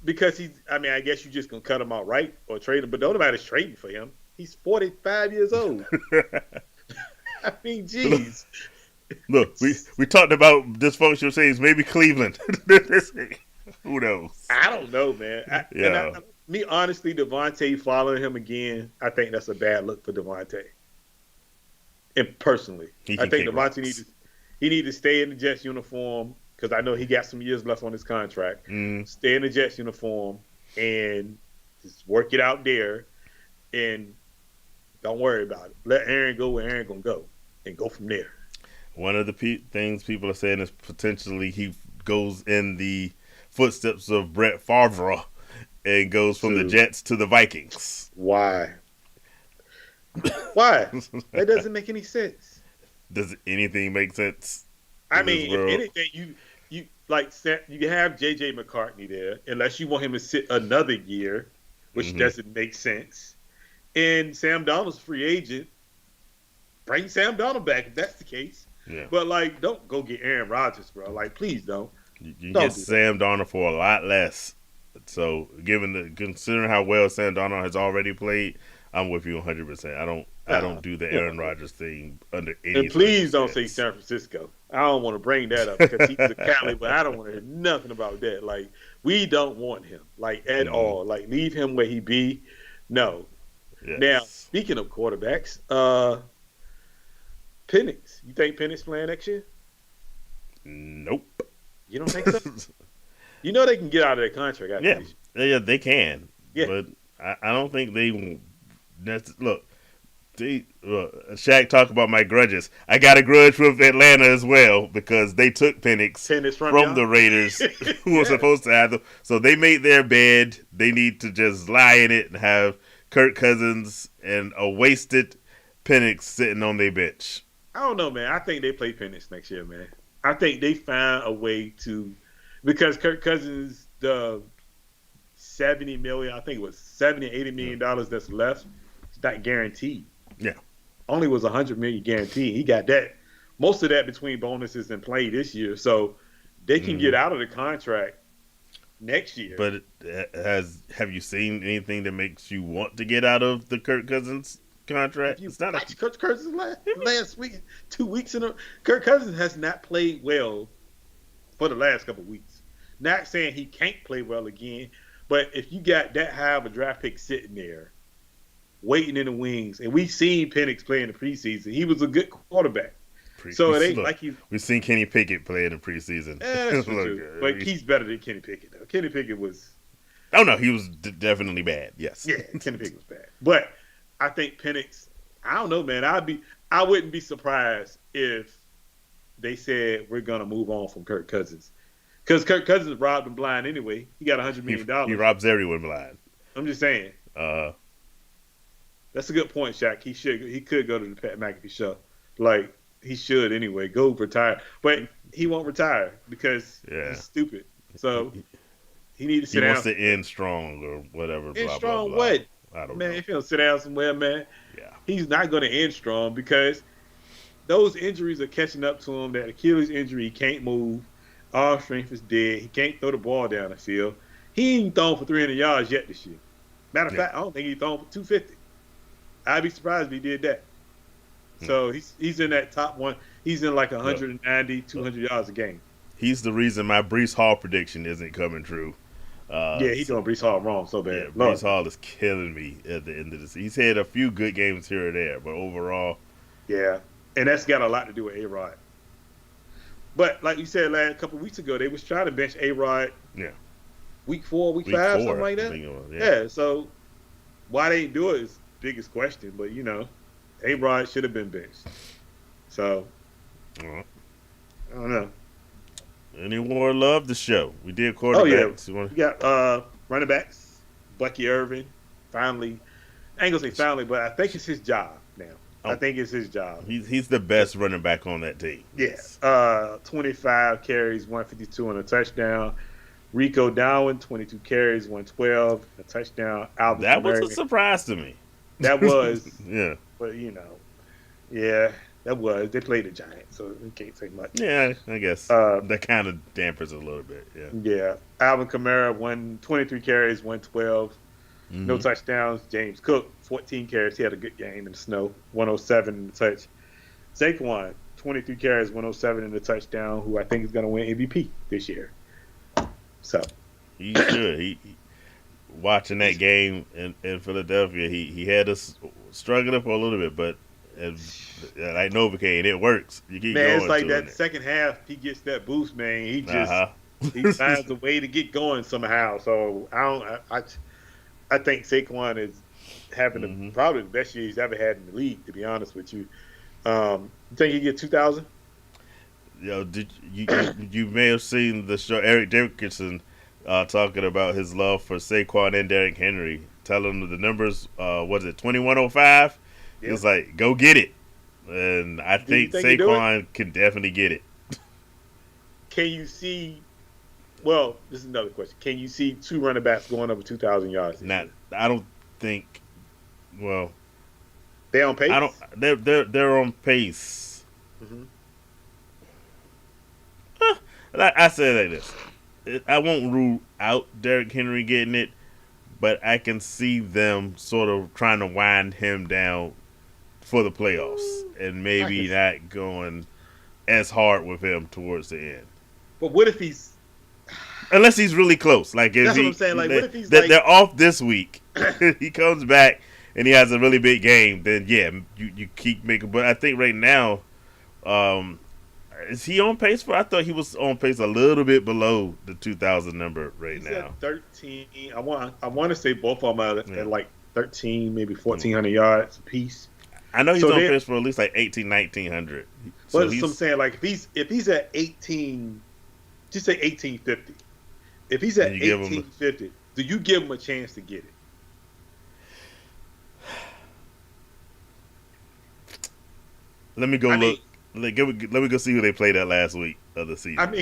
because I guess you just gonna cut him out, right, or trade him, but nobody's trading for him. He's 45 years old. I mean, geez. Look, we talked about dysfunctional teams. Maybe Cleveland. Who knows? I don't know, man. Me, honestly, Devontae following him again, I think that's a bad look for Devontae. And personally, He I can think kick Devontae rocks. need to stay in the Jets uniform because I know he got some years left on his contract. Stay in the Jets uniform and just work it out there, and don't worry about it. Let Aaron go where Aaron gonna go, and go from there. One of the things people are saying is potentially he goes in the footsteps of Brett Favre and goes from the Jets to the Vikings. Why? Why? That doesn't make any sense. Does anything make sense? I mean, if anything, you have JJ McCartney there, unless you want him to sit another year, which doesn't make sense. And Sam Donald's free agent. Bring Sam Donald back if that's the case. Yeah. But don't go get Aaron Rodgers, bro. Please don't. You get Sam Donald for a lot less. So, considering how well Sam Donald has already played, I'm with you 100%. I don't do the Aaron Rodgers thing under any. And please don't say San Francisco. I don't want to bring that up because he's a Cali, but I don't want to hear nothing about that. We don't want him at all. Leave him where he be. No. Yes. Now, speaking of quarterbacks, Penix. You think Penix playing next year? Nope. You don't think so? You know they can get out of their contract after this year. Yeah, they can. Yeah. But I don't think they. Look, Shaq talk about my grudges. I got a grudge with Atlanta as well because they took Penix from the Raiders, who were supposed to have them. So they made their bed. They need to just lie in it and have Kirk Cousins and a wasted Penix sitting on their bench. I don't know, man. I think they play Penix next year, man. I think they found a way to, because Kirk Cousins, the $70 million, I think it was $80 million that's left, it's not guaranteed. Yeah. Only was $100 million guaranteed. He got that, most of that between bonuses and play this year. So they can get out of the contract next year. But have you seen anything that makes you want to get out of the Kirk Cousins contract? It's not like Kirk Cousins last week, 2 weeks in a. Kirk Cousins has not played well for the last couple of weeks. Not saying he can't play well again, but if you got that high of a draft pick sitting there, waiting in the wings, and we've seen Penix play in the preseason, he was a good quarterback. So it ain't like he's. We've seen Kenny Pickett play in the preseason. That's true. But he's better than Kenny Pickett, though. Kenny Pickett was. Oh no, he was definitely bad. Yes. Yeah, Kenny Pickett was bad, but. I think Penix, I don't know, man. I wouldn't be surprised if they said we're gonna move on from Kirk Cousins, because Kirk Cousins robbed him blind anyway. He got $100 million. He robs everyone blind. I'm just saying. That's a good point, Shaq. He could go to the Pat McAfee show, he should anyway. Go retire, but he won't retire because he's stupid. So he needs to sit down. He wants to end strong or whatever. End strong what? I don't know. If he'll sit down somewhere, man, he's not going to end strong because those injuries are catching up to him. That Achilles injury, he can't move. All strength is dead. He can't throw the ball down the field. He ain't thrown for 300 yards yet this year. Matter of fact, I don't think he's thrown for 250. I'd be surprised if he did that. So he's in that top one. He's in 190, 200 yards a game. He's the reason my Breece Hall prediction isn't coming true. He's doing Breece Hall wrong so bad. Yeah, Breece Hall is killing me at the end of this. He's had a few good games here or there, but overall. Yeah, and that's got a lot to do with A-Rod. But like you said a couple of weeks ago, they was trying to bench A-Rod. Yeah. Week 4, week 5, something like that. Yeah, so why they didn't do it is the biggest question. But, A-Rod should have been benched. So, I don't know. Any more love the show? We did quarterbacks. Oh, yeah. We got running backs. Bucky Irvin, finally. I ain't going to say finally, but I think it's his job now. I think it's his job. He's the best running back on that team. Yes. 25 carries, 152 and a touchdown. Rico Dowling, 22 carries, 112, a touchdown. Alvin that Kamara. Was a surprise to me. That was. Yeah. But, yeah. That was. They played the Giants, so we can't say much. Yeah, I guess. That kind of dampers it a little bit, yeah. Yeah. Alvin Kamara, 23 carries, 112. No touchdowns. James Cook, 14 carries. He had a good game in the snow. 107 in the touch. Saquon, 23 carries, 107 in the touchdown, who I think is going to win MVP this year. So. He should. He watching that game in Philadelphia, he had us struggling for a little bit, but And like Novocaine, it works. You keep Man, going it's like to that it. second half, he gets that boost, man. Uh He huh. finds a way to get going somehow. So I think Saquon is having hmm probably the best year he's ever had in the league. To be honest with you, you think he get 2,000? Did you may have seen the show Eric Dickerson talking about his love for Saquon and Derrick Henry, telling him the numbers. Was it 2105? He Yeah. was like, "Go get it," and I Do you think think he do it? Saquon can definitely get it. Can you see? Well, this is another question. Can you see two running backs going over 2,000 yards this Not, year? I don't think. Well, They on I don't. pace? They're on pace. Hmm. I say like this. I won't rule out Derrick Henry getting it, but I can see them sort of trying to wind him down for the playoffs and I can. maybe not going as hard with him towards the end. But what if he's? Unless he's really close. Like if That's what I'm saying. Like, what if he's they're off this week, he comes back and he has a really big game, then yeah, you keep making. But I think right now, um, is he on pace for? I thought he was on pace a little bit below the 2,000 number right he's now. at 13. I want to say both of them are Yeah. at like 13, maybe 1,400 yards apiece. I know he's So on then, pace for at least like 1900. but So that's what I'm he's saying. Like, if he's at 18, just say 1850. If he's and at you give him 1850, do you give him a chance to get it? let me go I look. mean, Let me go see who they played at last week of the season.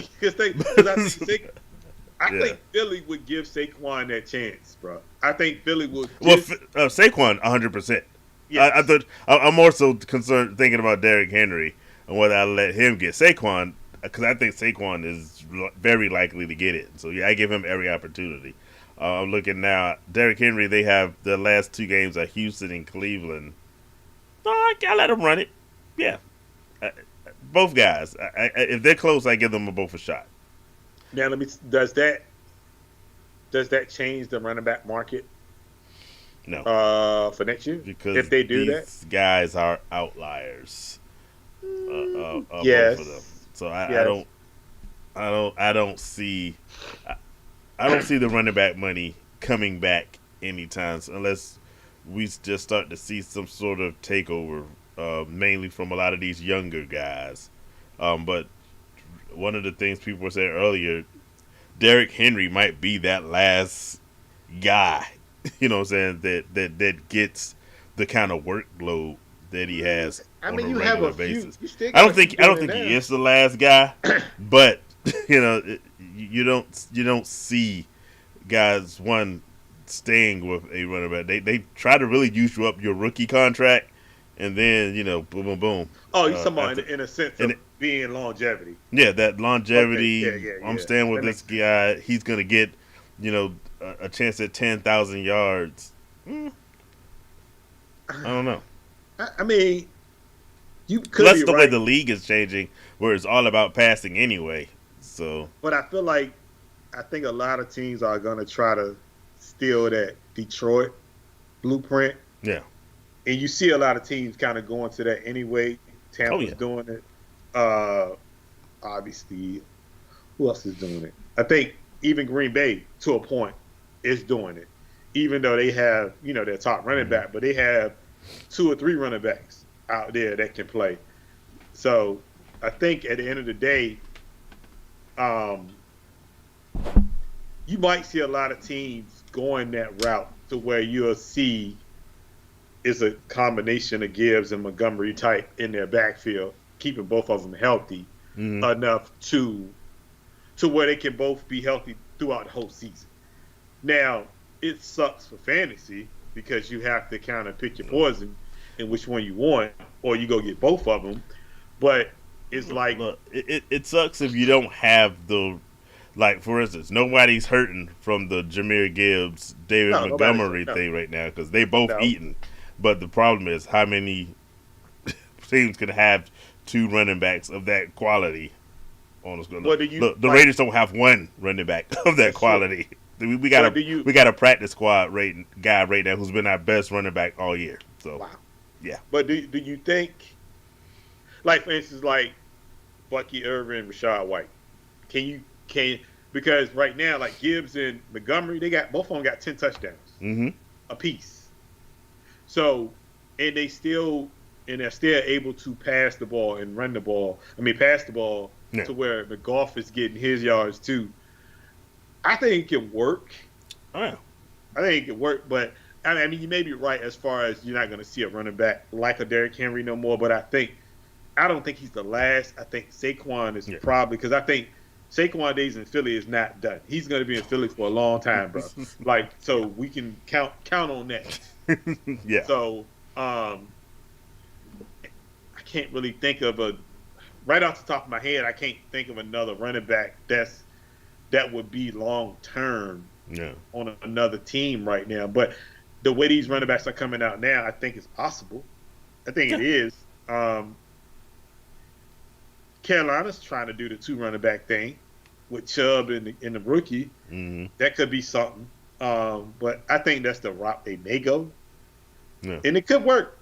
I Yeah. think Philly would give Saquon that chance, bro. I think Philly would. Well, Give, Saquon, 100%. yes. I thought I'm more so concerned thinking about Derrick Henry and whether I let him get Saquon because I think Saquon is very likely to get it. So yeah, I give him every opportunity. I'm looking now. Derrick Henry, they have the last two games are Houston and Cleveland. No, I let him run it. Yeah, I, both guys. If they're close, I give them both a shot. Now let me. Does that change the running back market No, for next year because if they do that? these guys are outliers. Both of them. Yes. So Yes. I don't see I don't see the running back money coming back anytime unless we just start to see some sort of takeover, mainly from a lot of these younger guys. But one of the things people were saying earlier, Derrick Henry might be that last guy, you know what I'm saying, that gets the kind of workload that he has I on mean, a you have regular a few. basis. You still I got don't a few think doing it he now. is the last guy, but you don't see guys staying with a running back. They try to really use you up your rookie contract, and then boom boom boom. Oh, you talking about After, in a sense and of being longevity. yeah, that Okay. longevity. Yeah. I'm staying with That this makes sense. guy. He's gonna get a chance at 10,000 yards. I don't know. I mean, you could Plus be the way right, the league is changing, where it's all about passing anyway. So but I feel like I think a lot of teams are going to try to steal that Detroit blueprint, yeah. and you see a lot of teams kind of going to that anyway. Oh Tampa's yeah. doing it. Obviously, who else is doing it? I think even Green Bay, to a point, is doing it. Even though they have, their top running Mhm. back, but they have two or three running backs out there that can play. So I think at the end of the day, um, you might see a lot of teams going that route to where you'll see is a combination of Gibbs and Montgomery type in their backfield, keeping both of them healthy hmm enough to where they can both be healthy throughout the whole season. Now, it sucks for fantasy because you have to kind of pick your poison and which one you want, or you go get both of them. But it's like, Look, it sucks if you don't have the like. For instance, nobody's hurting from the Jameer Gibbs, David no, nobody's Montgomery no, thing right now because they both no. eating. But the problem is how many teams can have two running backs of that quality on the squad. What do you Look, the like? Raiders don't have one running back of that That's true. quality. We got But do you? we got a practice squad guy right now who's been our best running back all year. So Wow. Yeah. But do you think, like for instance, like Bucky Irvin, Rashad White, can because right now like Gibbs and Montgomery, they got both of them got 10 touchdowns Mm-hmm. apiece. So and they're still able to pass the ball and run the ball. I mean, pass the ball Yeah. to where McGough is getting his yards too. I think it can work. Oh, yeah. I think it can work, but I mean, you may be right as far as you're not going to see a running back like a Derrick Henry no more. But I don't think he's the last. I think Saquon is probably because I think Saquon days in Philly is not done. He's going to be in Philly for a long time, bro. Like, so we can count on that. Yeah. So I can't really think of right off the top of my head. I can't think of another running back that would be long term on another team right now. But the way these running backs are coming out now, I think it's possible. I think it is. Carolina's trying to do the 2 running back thing with Chubb and the rookie. Mm-hmm. That could be something. But I think that's the route they may go. Yeah. And it could work.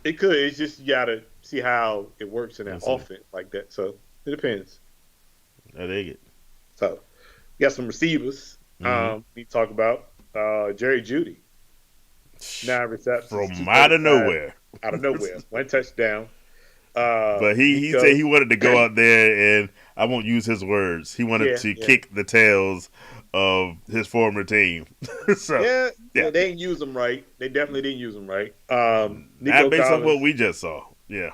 It could. It's just you got to see how it works in that offense like that. So it depends. I dig it. So we got some receivers. We talk about Jerry Jeudy. 9 receptions. From out of nowhere. Out of nowhere. 1 touchdown. But he said he wanted to go out there and I won't use his words. He wanted to kick the tails of his former team. So they didn't use him right. They definitely didn't use him right. Not based on what we just saw. Yeah.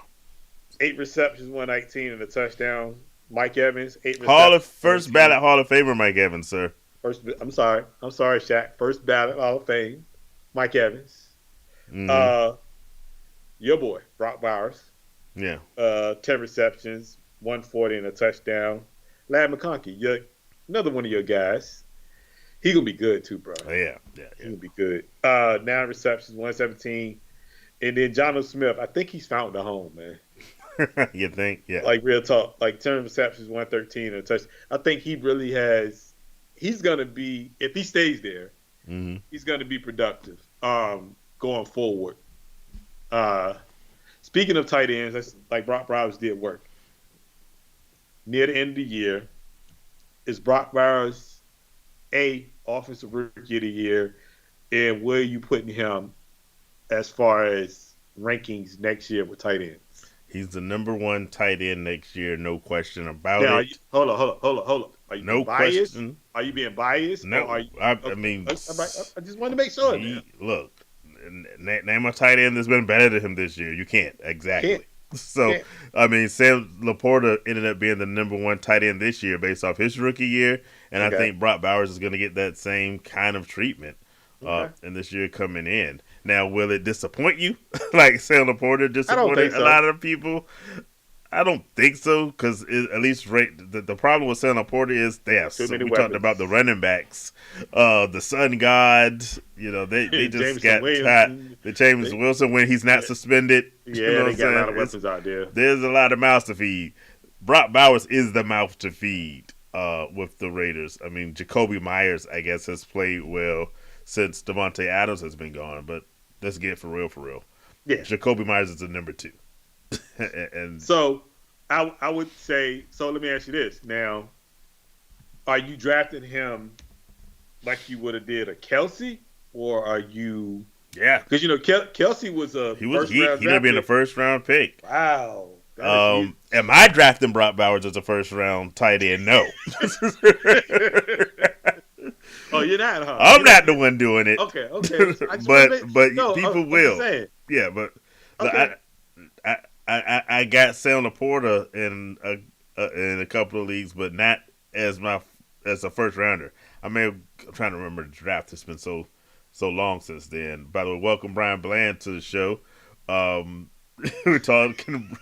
8 receptions, 119 and a touchdown. Mike Evans, 8 receptions. First ballot Hall of Famer Mike Evans, sir. I'm sorry, Shaq. First ballot Hall of Fame, Mike Evans. Mm-hmm. Your boy, Brock Bowers. Yeah. 10 receptions, 140 and a touchdown. Lad McConkey, another one of your guys. He gonna be good too, bro. Yeah. He gonna be good. 9 receptions, 117. And then Jonnu Smith, I think he's found a home, man. You think? Yeah. Like real talk. Like 10 receptions, 113 and a touch. I think he really has. He's gonna be, if he stays there, he's gonna be productive. Going forward. Speaking of tight ends, that's like Brock Bowers did work. Near the end of the year, is Brock Bowers offensive rookie of the year, and where are you putting him as far as rankings next year with tight ends? He's the number 1 tight end next year, no question about it. Hold on. Are you being biased? Question. Are you being biased? No. I mean, I just want to make sure. Look, name a tight end that's been better than him this year. You can't. Exactly. So, I mean, Sam Laporta ended up being the number 1 tight end this year based off his rookie year, and I think Brock Bowers is going to get that same kind of treatment in this year coming in. Now, will it disappoint you? Like Sam Laporta disappointed a lot of people? I don't think so, because at least the problem with Sam Laporta is we talked about the running backs, the Sun God. They just got tied. The James Wilson when he's not suspended. Yeah, they got a lot of weapons out there. There's a lot of mouths to feed. Brock Bowers is the mouth to feed with the Raiders. I mean, Jacoby Myers, I guess, has played well since Devontae Adams has been gone, but let's get for real. Yeah, Jacoby Myers is the number 2. And so I would say, so let me ask you this. Now, are you drafting him like you would have did a Kelsey, or are you? Yeah, because Kelsey was he ended up being a first round pick. Wow. Am I drafting Brock Bowers as a first round tight end? No. Oh, you're not, huh? I'm not the one doing it. Okay. but people will. Yeah, but okay. I got Sam Laporta in a couple of leagues, but not as a first rounder. I'm trying to remember the draft. It's been so long since then. By the way, welcome Brian Bland to the show. We're talking.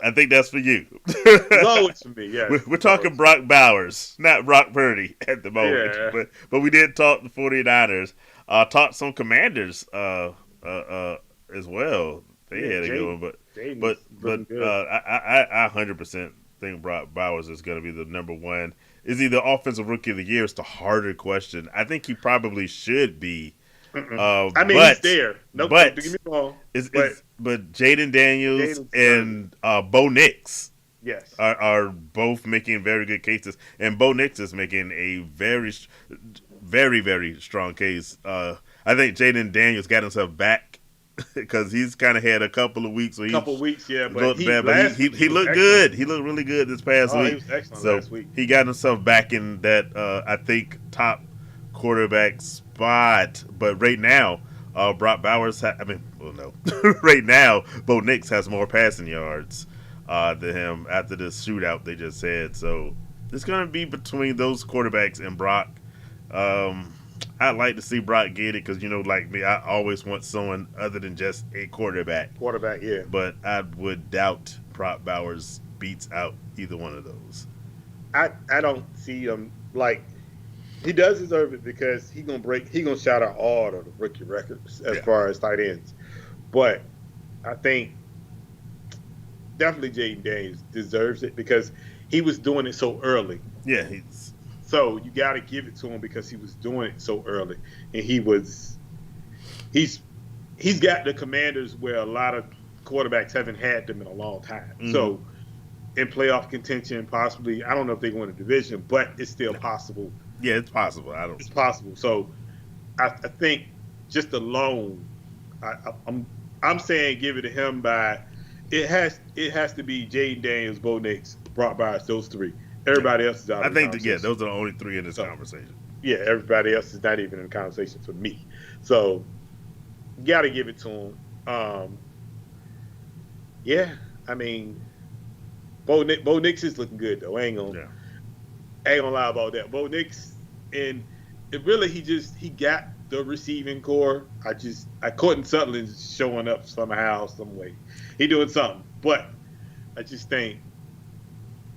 I think that's for you. It's always for me. Yeah, we're talking Brock Bowers, not Brock Purdy at the moment. Yeah. But we did talk the 49ers. Talked some Commanders as well. They had a good one, but I 100% think Brock Bowers is going to be the number 1. Is he the offensive rookie of the year? It's the harder question. I think he probably should be I mean, he's there. No, but don't get me wrong. but Jaden Daniels Jaden's and Bo Nix yes, are both making very good cases, and Bo Nix is making a very, very, very strong case. I think Jaden Daniels got himself back because he's kind of had a couple of weeks where yeah, but looked bad, but he looked excellent. good. He looked really good this past week. He was excellent So last week. he got himself back in that I think top quarterback spot. But right now, Brock Bowers. Right now, Bo Nix has more passing yards than him after the shootout they just had. So it's going to be between those quarterbacks and Brock. I'd like to see Brock get it because, like me, I always want someone other than just a quarterback. Yeah. But I would doubt Brock Bowers beats out either one of those. I don't see him like he does deserve it because he's gonna shout out all of the rookie records as far as tight ends. But I think definitely Jaden Daniels deserves it because he was doing it so early. Yeah, so you got to give it to him because he was doing it so early, and he's got the commanders where a lot of quarterbacks haven't had them in a long time. Mm-hmm. So in playoff contention, possibly, I don't know if they win a division, but it's still possible. Yeah, it's possible. It's possible. So I think just alone, I'm saying give it to him by it has to be Jaden Daniels, Bo Nix, Brock Bowers, those three. Everybody else is out. I think those are the only three in this conversation. Yeah, everybody else is not even in the conversation for me. So you got to give it to him. Yeah, I mean, Bo Nix is looking good though. I ain't gonna lie about that. Bo Nix, and it really he got the receiving core. Courtney Sutherland's showing up somehow, some way. He doing something, but I just think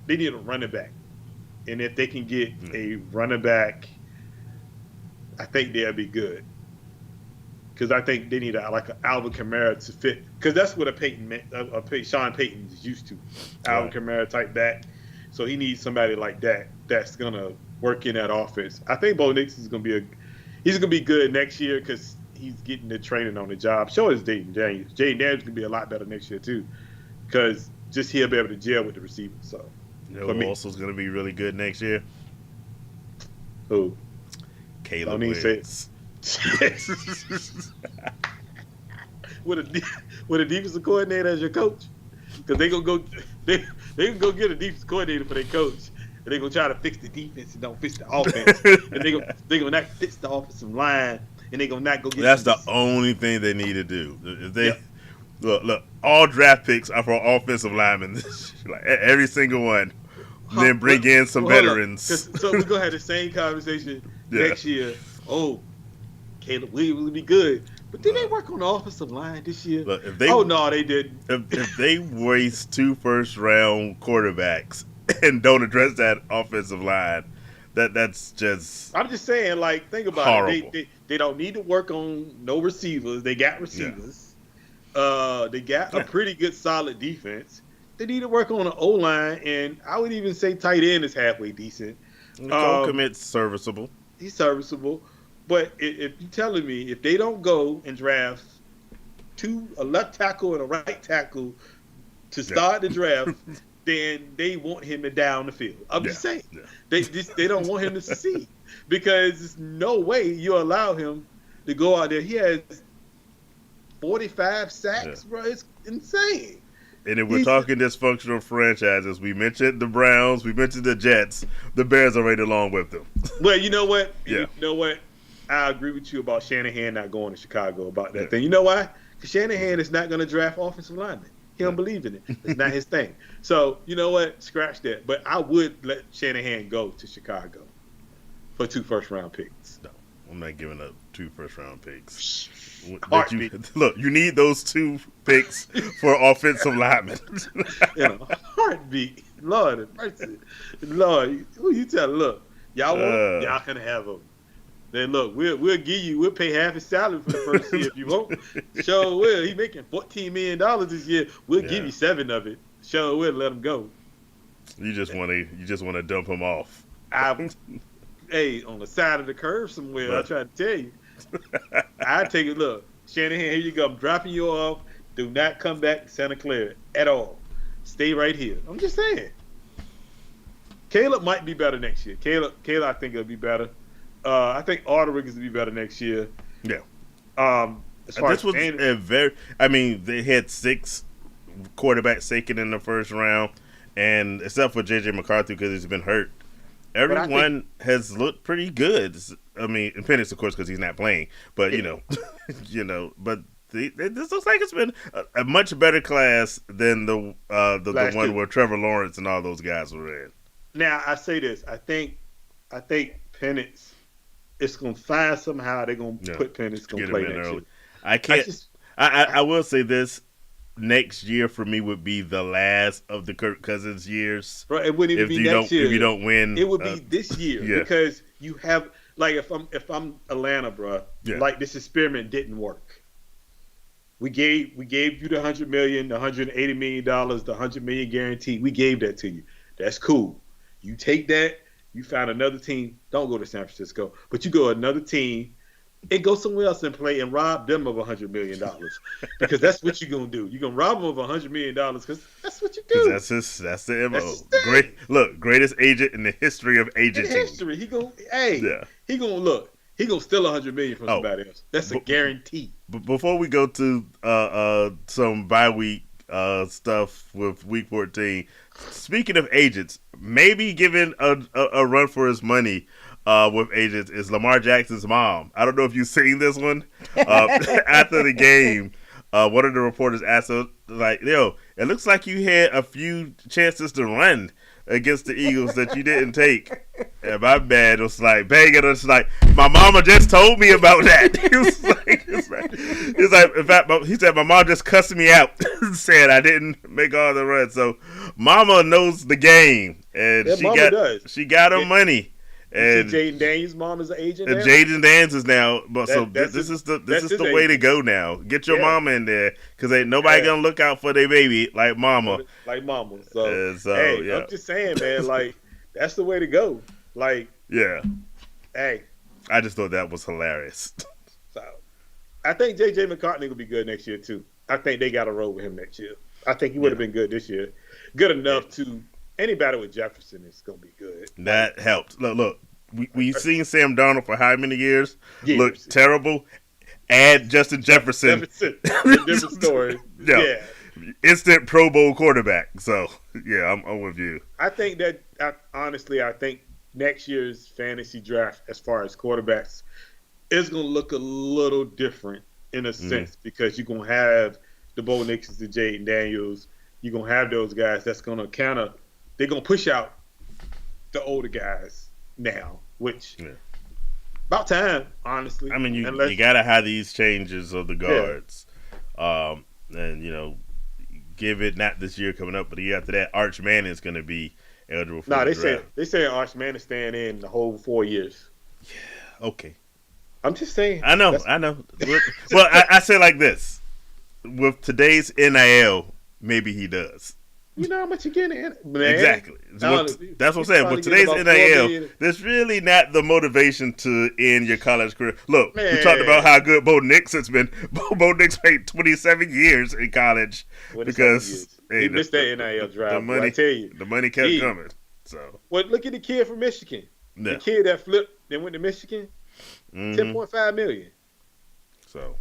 they need a running back, and if they can get a running back, I think they'll be good. Because I think they need like an Alvin Kamara to fit. Because that's what Sean Payton is used to, Alvin Kamara type back. So he needs somebody like that that's gonna work in that offense. I think Bo Nix is gonna be good next year because he's getting the training on the job. So is Jaden Daniels. Jaden Daniels gonna be a lot better next year too, because just he'll be able to gel with the receivers. So who also is gonna be really good next year? Who? Caleb Williams. with a defensive coordinator as your coach, because they can go get a defensive coordinator for their coach, and they gonna try to fix the defense and don't fix the offense, and they gonna not fix the offensive line, and they gonna not go get. That's the only thing they need to do. If they look, all draft picks are for offensive linemen, like every single one. And then bring in some veterans. So we're gonna have the same conversation next year. Oh, Caleb Williams will be good. But did they work on the offensive line this year? Look, no, they didn't. If they waste 2 first-round quarterbacks and don't address that offensive line, that's just I'm just saying, like, think about horrible. it. They don't need to work on no receivers. They got receivers. Yeah. They got a pretty good, solid defense. They need to work on the O-line, and I would even say tight end is halfway decent. Cole Kmet's serviceable. He's serviceable. But if you're telling me if they don't go and draft a left tackle and a right tackle to start the draft, then they want him to down the field. I'm just saying. Yeah. They don't want him to succeed because there's no way you allow him to go out there. He has 45 sacks, bro. It's insane. And if we're talking dysfunctional franchises, we mentioned the Browns, we mentioned the Jets, the Bears are right along with them. Well, you know what? Yeah. You know what? I agree with you about Shanahan not going to Chicago about that thing. You know why? Because Shanahan is not going to draft offensive linemen. He don't believe in it. It's not his thing. So, you know what? Scratch that. But I would let Shanahan go to Chicago for 2 first-round picks. No, I'm not giving up 2 first-round picks. Look, you need those 2 picks for offensive linemen. Heartbeat. Lord have mercy. Lord, who you tell? Look, y'all want y'all can have them. Then look, we'll pay half his salary for the first year if you want. Sure will. He making $14 million this year. We'll give you 7 of it. Sure will let him go. You just want to dump him off. Hey, on the side of the curve somewhere. I try to tell you. I take it. Look, Shanahan, here you go. I'm dropping you off. Do not come back to Santa Clara at all. Stay right here. I'm just saying. Caleb might be better next year. Caleb, I think it'll be better. I think Aldridge will be better next year. Yeah. As far This was a very. I mean, they had 6 quarterbacks taken in the first round, and except for JJ McCarthy because he's been hurt, everyone has looked pretty good. I mean, and Penix, of course, because he's not playing. But you know, but this looks like it's been a much better class than the one where Trevor Lawrence and all those guys were in. Now I say this: I think Penix is going to find somehow they're going to put Penix going to play next year. I can't. I will say this: next year for me would be the last of the Kirk Cousins years. Bro, it wouldn't even be next year. If you don't win, it would be this year because you have if I'm Atlanta, bro, this experiment didn't work. We gave you the $100 million, the $180 million, the $100 million guarantee. We gave that to you. That's cool. You take that. You find another team. Don't go to San Francisco, but you go to another team and go somewhere else and play and rob them of $100 million because that's what you're gonna do. You're gonna rob them of $100 million because that's what you do. That's the MO. Greatest agent in the history of agenting. In history, he gonna steal $100 million from somebody else. That's a guarantee. But before we go to some bye week stuff with Week 14, speaking of agents, maybe giving a run for his money with agents is Lamar Jackson's mom. I don't know if you've seen this one. After the game, one of the reporters asked her, like, yo, it looks like you had a few chances to run against the Eagles that you didn't take. And my man was like, banging us like, my mama just told me about that. He was like, in fact, he said, my mom just cussed me out and said I didn't make all the runs. So mama knows the game. And she got her money. And Jaden Daniels' mom is an agent now? Jaden Daniels is now. But this is the way to go now. Get your mama in there because ain't nobody gonna look out for their baby like mama. So I'm just saying, man. Like that's the way to go. Like hey, I just thought that was hilarious. So I think JJ McCartney will be good next year too. I think they got to roll with him next year. I think he would have been good this year. Good enough to. Anybody with Jefferson is going to be good. That helped. Look, we've seen Sam Darnold for how many years? Look terrible. Add Justin Jefferson. Different story. Yeah. Instant Pro Bowl quarterback. So, I'm with you. I think that, honestly, next year's fantasy draft, as far as quarterbacks, is going to look a little different in a sense because you're going to have the Bo Nixons, the Jaden Daniels. You're going to have those guys that's going to kind of they're going to push out the older guys now, which about time, honestly. I mean, you got to have these changes of the guards. And, give it not this year coming up, but the year after that, Arch Manning is going to be eligible for the draft. They say Arch Manning staying in the whole 4 years. Yeah, okay. I'm just saying. I know. Well, I say like this. With today's NIL, maybe he does. You know how much you get in it, man. Exactly. That's what I'm saying. With today's NIL, there's really not the motivation to end your college career. Look, we talked about how good Bo Nix has been. Bo Nix played 27 years in college because he missed that NIL drive. I tell you, the money kept coming. So, look at the kid from Michigan. Yeah. The kid that flipped and went to Michigan, $10.5 million. So,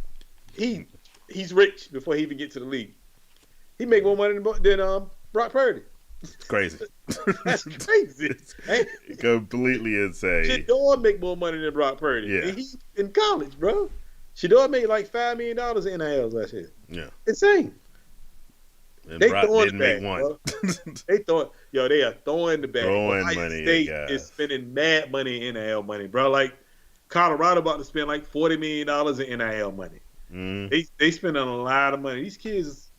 he's rich before he even get to the league. He make more money than Brock Purdy. It's crazy. That's crazy. Completely insane. Shador make more money than Brock Purdy. Yeah. And he's in college, bro. Shador made like $5 million in NILs last year. Yeah. Insane. And they Brock didn't make one. They are throwing the bag. Throwing Ohio money. State is spending mad money in NIL money, bro. Like Colorado about to spend like $40 million in NIL money. They spending a lot of money. These kids,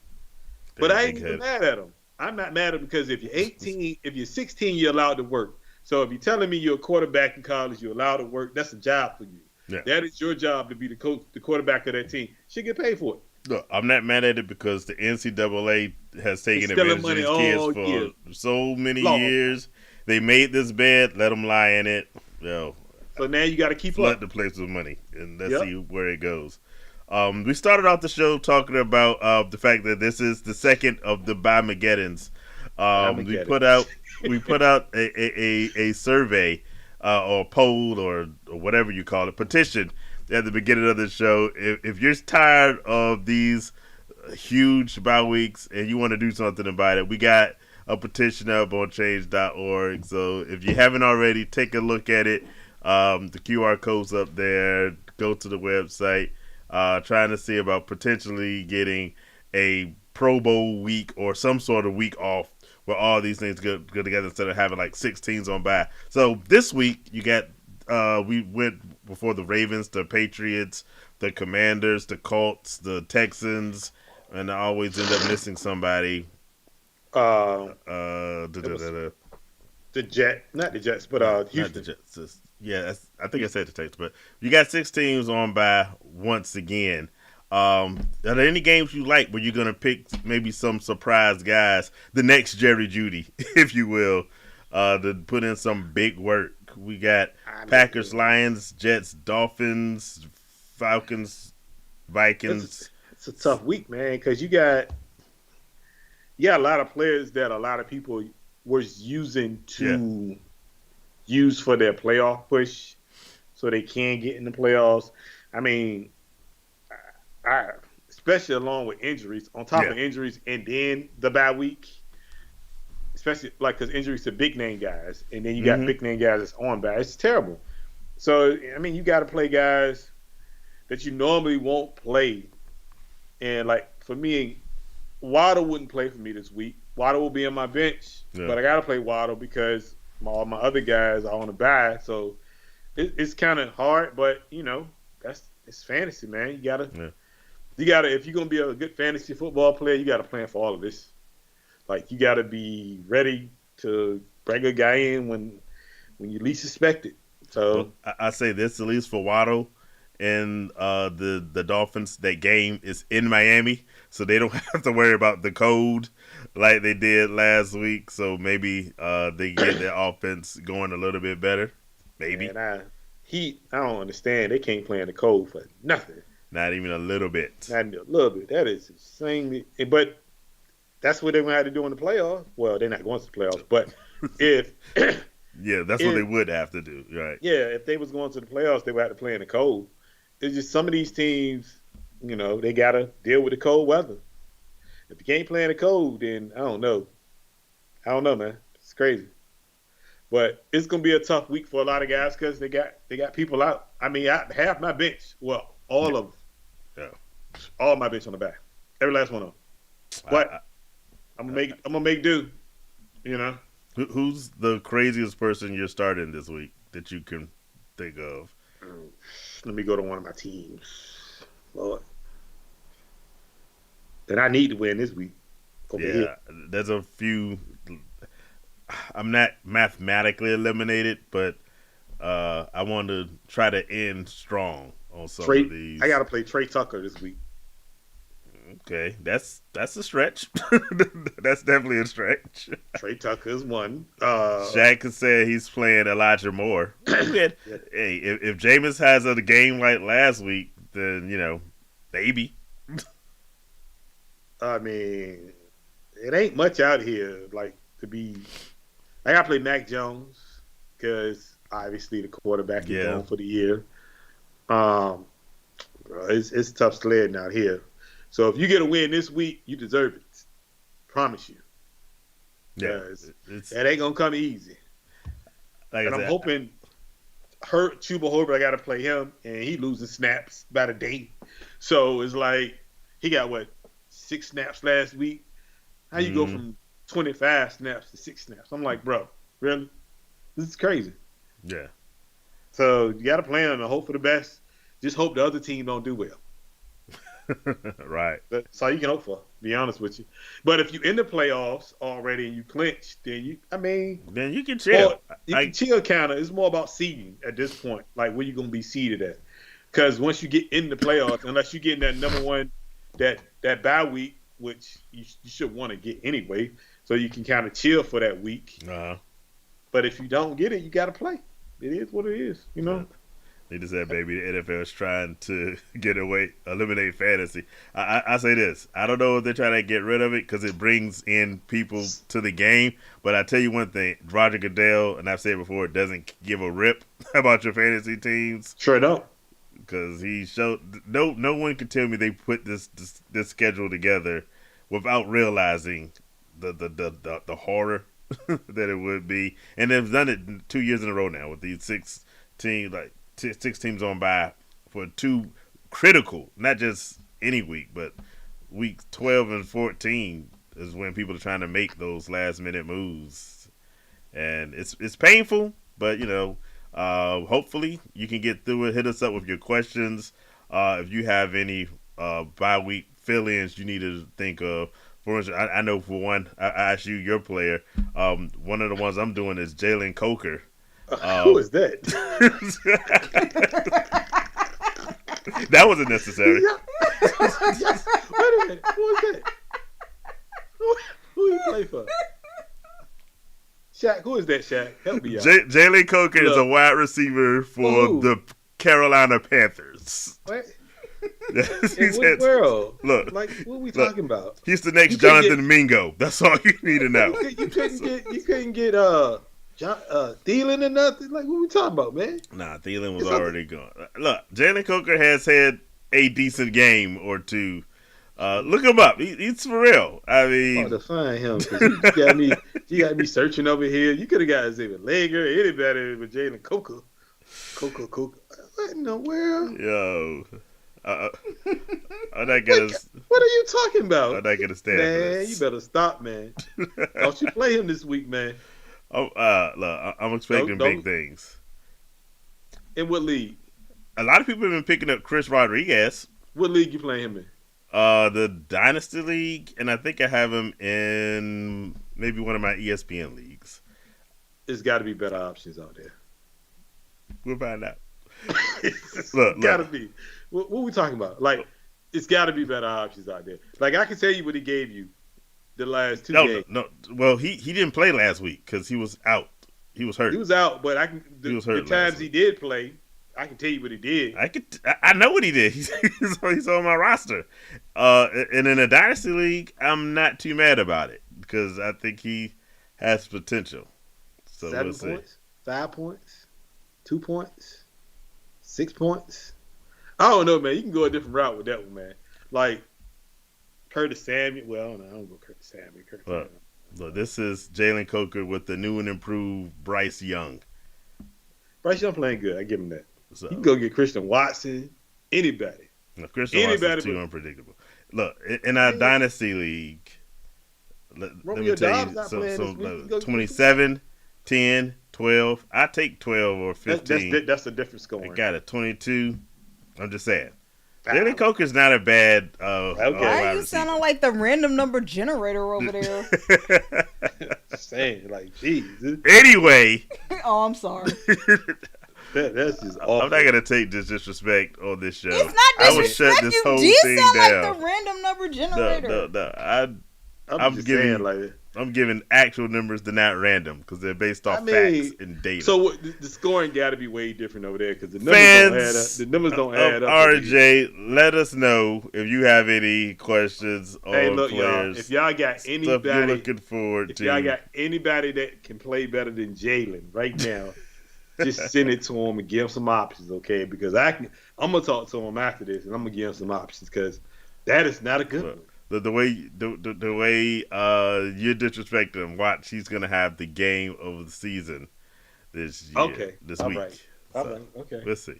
but I ain't even mad at them. I'm not mad at them because if you're 18, if you're 16, you're allowed to work. So if you're telling me you're a quarterback in college, you're allowed to work. That's a job for you. Yeah. That is your job to be the coach, the quarterback of that team. Should get paid for it. Look, I'm not mad at it because the NCAA has taken advantage of these kids for so many years. They made this bed, let them lie in it. So now you got to keep flood up. the place with money, and let's Yep. see where it goes. We started off the show talking about the fact that this is the second of the Bye-mageddons. We Bye-mageddon. put out a survey or a poll or whatever you call it, petition at the beginning of the show. If you're tired of these huge bye weeks and you want to do something about it, we got a petition up on change.org. So if you haven't already, take a look at it. The QR code's up there. Go to the website. Trying to see about potentially getting a Pro Bowl week or some sort of week off where all these things go together instead of having like 6 teams on bye. So this week you got we went before the Ravens, the Patriots, the Commanders, the Colts, the Texans, and I always end up missing somebody. The not the Jets, but Houston. Not the Jets. Yeah, I think I said the Texans, but you got 6 teams on bye once again. Are there any games you like where you're gonna pick maybe some surprise guys, the next Jerry Jeudy, if you will, to put in some big work? We got Packers, Lions, Jets, Dolphins, Falcons, Vikings. It's a tough week, man, because you got a lot of players that a lot of people was using to use for their playoff push, so they can get in the playoffs. I mean, I especially along with injuries, on top of injuries, and then the bye week, especially like because injuries to big name guys, and then you got big name guys that's on bye. It's terrible. So I mean, you got to play guys that you normally won't play, and like for me, Waddle wouldn't play for me this week. Waddle will be on my bench, but I got to play Waddle because all my other guys are on the bye. So it's kind of hard, but you know it's fantasy, man. You gotta if you're gonna be a good fantasy football player, you gotta plan for all of this. Like you gotta be ready to bring a guy in when you least suspect it. So I say this, at least for Waddle and the Dolphins, that game is in Miami, so they don't have to worry about the cold like they did last week. So maybe they get their offense going a little bit better. Maybe. Man, I don't understand. They can't play in the cold for nothing. Not even a little bit. Not even a little bit. That is insane. But that's what they're going to have to do in the playoffs. Well, they're not going to the playoffs, but if that's what they would have to do, right? Yeah, if they was going to the playoffs, they would have to play in the cold. It's just some of these teams, they got to deal with the cold weather. If you can't play in the cold, then I don't know. I don't know, man. It's crazy. But it's going to be a tough week for a lot of guys because they got people out. I mean, half my bench, well, all of them. Yeah. All my bench on the back. Every last one of them. But I'm gonna make do. Who's the craziest person you're starting this week that you can think of? Let me go to one of my teams. Lord. That I need to win this week. There's a few. I'm not mathematically eliminated, but I want to try to end strong on some of these. I got to play Trey Tucker this week. Okay, that's a stretch. That's definitely a stretch. Trey Tucker is one. Shaq said he's playing Elijah Moore. Hey, if Jameis has a game like last week, then maybe. I mean, it ain't much out here to be. I got to play Mac Jones because obviously the quarterback is going for the year. It's tough sledding out here. So if you get a win this week, you deserve it. Promise you. Yeah, that ain't gonna come easy. I'm hoping Chuba Hubbard, I got to play him, and he losing snaps by the day. So it's like he got 6 snaps last week. How you go from 25 snaps to 6 snaps? I'm like, bro, really? This is crazy. Yeah. So you got to plan and hope for the best. Just hope the other team don't do well. Right. That's all you can hope for, to be honest with you. But if you're in the playoffs already and you clinch, then you can chill. You can chill kind of. It's more about seeding at this point, like where you're going to be seeded at. Because once you get in the playoffs, unless you get in that number one, that bye week, which you should want to get anyway, so you can kind of chill for that week. Uh-huh. But if you don't get it, you got to play. it is what it is. You know. They just said, baby, the NFL is trying to eliminate fantasy. I say this. I don't know if they're trying to get rid of it because it brings in people to the game. But I tell you one thing, Roger Goodell, and I've said it before, doesn't give a rip about your fantasy teams. Sure don't. Because he showed no one can tell me they put this schedule together without realizing the horror that it would be. And they've done it 2 years in a row now with these 6 teams, like 6 teams on bye for 2 critical, not just any week, but weeks 12 and 14 is when people are trying to make those last minute moves, and it's painful, but hopefully you can get through it. Hit us up with your questions. If you have any bye week fill-ins you need to think of. For instance, I know for one, I asked you your player. One of the ones I'm doing is Jalen Coker. Who is that? That wasn't necessary. Wait a minute. Who is that? Who you play for? Shaq. Who is that, Shaq? Help me out. Jalen Coker is a wide receiver for the Carolina Panthers. What? In what world? Look, like what are we talking about? He's the next Jonathan Mingo. That's all you need to know. You couldn't get Thielen or nothing. Like what are we talking about, man? Nah, Thielen was already gone. Look, Jalen Coker has had a decent game or two. Look him up. He's for real. I mean, to find him. You got me searching over here. You could have got Xavier Lager, anybody with Jalen Coker. Coker. What in the world? Yo. I'm not gonna. What are you talking about? I'm not gonna stand man, you better stop, man. Don't you play him this week, man. Look, I'm expecting big things. In what league? A lot of people have been picking up Chris Rodriguez. What league you playing him in? The Dynasty League, and I think I have him in maybe one of my ESPN leagues. There's got to be better options out there. We'll find out. Look. Gotta be. What are we talking about? Like, it's got to be better options out there. Like, I can tell you what he gave you the last 2 games. No. Well, he didn't play last week because he was out. He was hurt. He was out, but the times he did play, I can tell you what he did. I know what he did. He's on my roster. And in a Dynasty League, I'm not too mad about it because I think he has potential. So 7 we'll see. points, 5 points, 2 points, 6 points. I don't know, man. You can go a different route with that one, man. Like Curtis Samuel. Well, I don't go Curtis Samuel. Look, this is Jalen Coker with the new and improved Bryce Young. Bryce Young playing good. I give him that. So, you can go get Christian Watson. Anybody. No, Christian Watson's too unpredictable. Look, in our Dynasty League, let me tell you, 27, 10, 12. I take 12 or 15. That's a different score. I got a 22. I'm just saying. Jalen Coker's not a bad Why are you sounding like the random number generator over there? Saying, like, geez. Anyway. Oh, I'm sorry. That's just awful. I'm not going to take this disrespect on this show. It's not disrespect. I would shut this whole you thing sound down. like the random number generator. No. I'm giving actual numbers. They're not random because they're based off facts and data. So the scoring got to be way different over there because the numbers don't add up. RJ, let us know if you have any questions on players. Y'all, if y'all got anybody you're looking forward to, y'all got anybody that can play better than Jalen right now, just send it to him and give him some options, okay? Because I'm gonna talk to him after this and I'm gonna give him some options because that is not a good one. The way you disrespect him, watch, he's gonna have the game of the season this year, this week. Right. Okay. We'll see.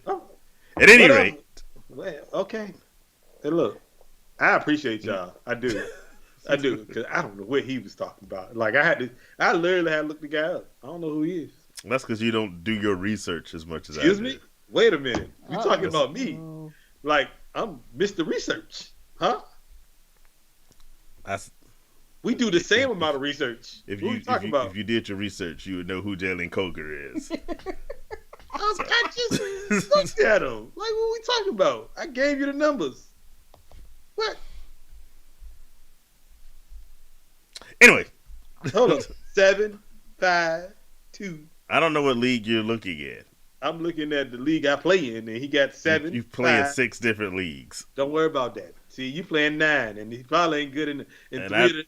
Oh. At any rate, okay. Hey, look, I appreciate y'all. I do, because I don't know what he was talking about. Like I literally had to look the guy up. I don't know who he is. That's because you don't do your research as much as I do. Excuse me? Wait a minute. You talking about me? Like I'm Mr. Research, huh? We do the same amount of research. If you did your research, you would know who Jalen Coker is. I just looked at him. Like, what are we talking about? I gave you the numbers. What? Anyway. Hold on. 7, 5, 2, I don't know what league you're looking at. I'm looking at the league I play in, and he got 7. You play in 5. 6 different leagues. Don't worry about that. See, you playing 9, and he probably ain't good in And 3 of the.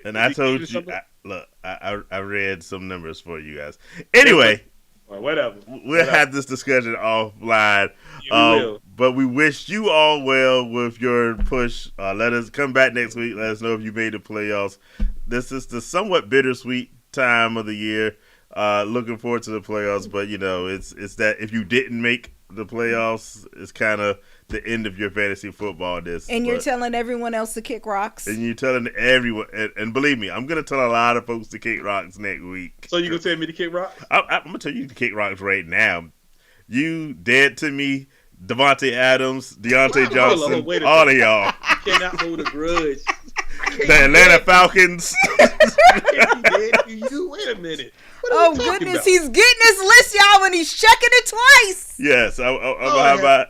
And Is I he told good in you, something? I read some numbers for you guys. Anyway, Or whatever. we'll have this discussion offline. Yeah, we will. But we wish you all well with your push. Let us come back next week. Let us know if you made the playoffs. This is the somewhat bittersweet time of the year. Looking forward to the playoffs, but it's that if you didn't make the playoffs, it's kind of the end of your fantasy football. You're telling everyone else to kick rocks. And you're telling everyone, and believe me, I'm gonna tell a lot of folks to kick rocks next week. So you gonna tell me to kick rocks? I'm gonna tell you to kick rocks right now. You dead to me, Devontae Adams, Deontay Johnson, all of y'all. I cannot hold a grudge. The Atlanta Falcons. You wait a minute. Oh goodness, about? He's getting his list, y'all, and he's checking it twice. Yes, I'm gonna have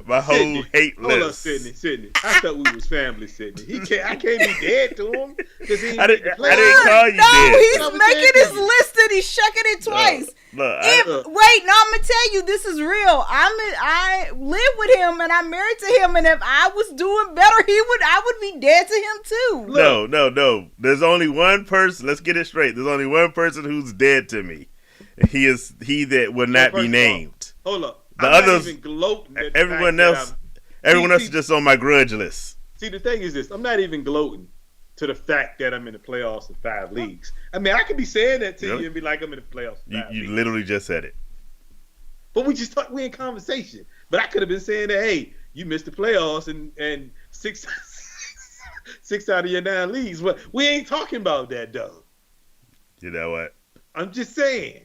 my whole Sydney, hate list. Hold up, Sydney. I thought we was family, Sydney. I can't be dead to him because he. I didn't call you no, dead. he's making his list and he's checking it twice. Wait, no, I'm gonna tell you, this is real. I live with him and I'm married to him, and if I was doing better, I would be dead to him too. No. There's only one person. Let's get it straight. There's only one person who's dead to me. He that will not be named. Hold up. The I'm others, not even gloating at everyone else is just on my grudge list. See, the thing is this: I'm not even gloating to the fact that I'm in the playoffs in 5 leagues. I mean, I could be saying that to you and be like, I'm in the playoffs. You literally just said it. But we in conversation. But I could have been saying that, hey, you missed the playoffs and 6 out of your 9 leagues. But we ain't talking about that, though. You know what? I'm just saying.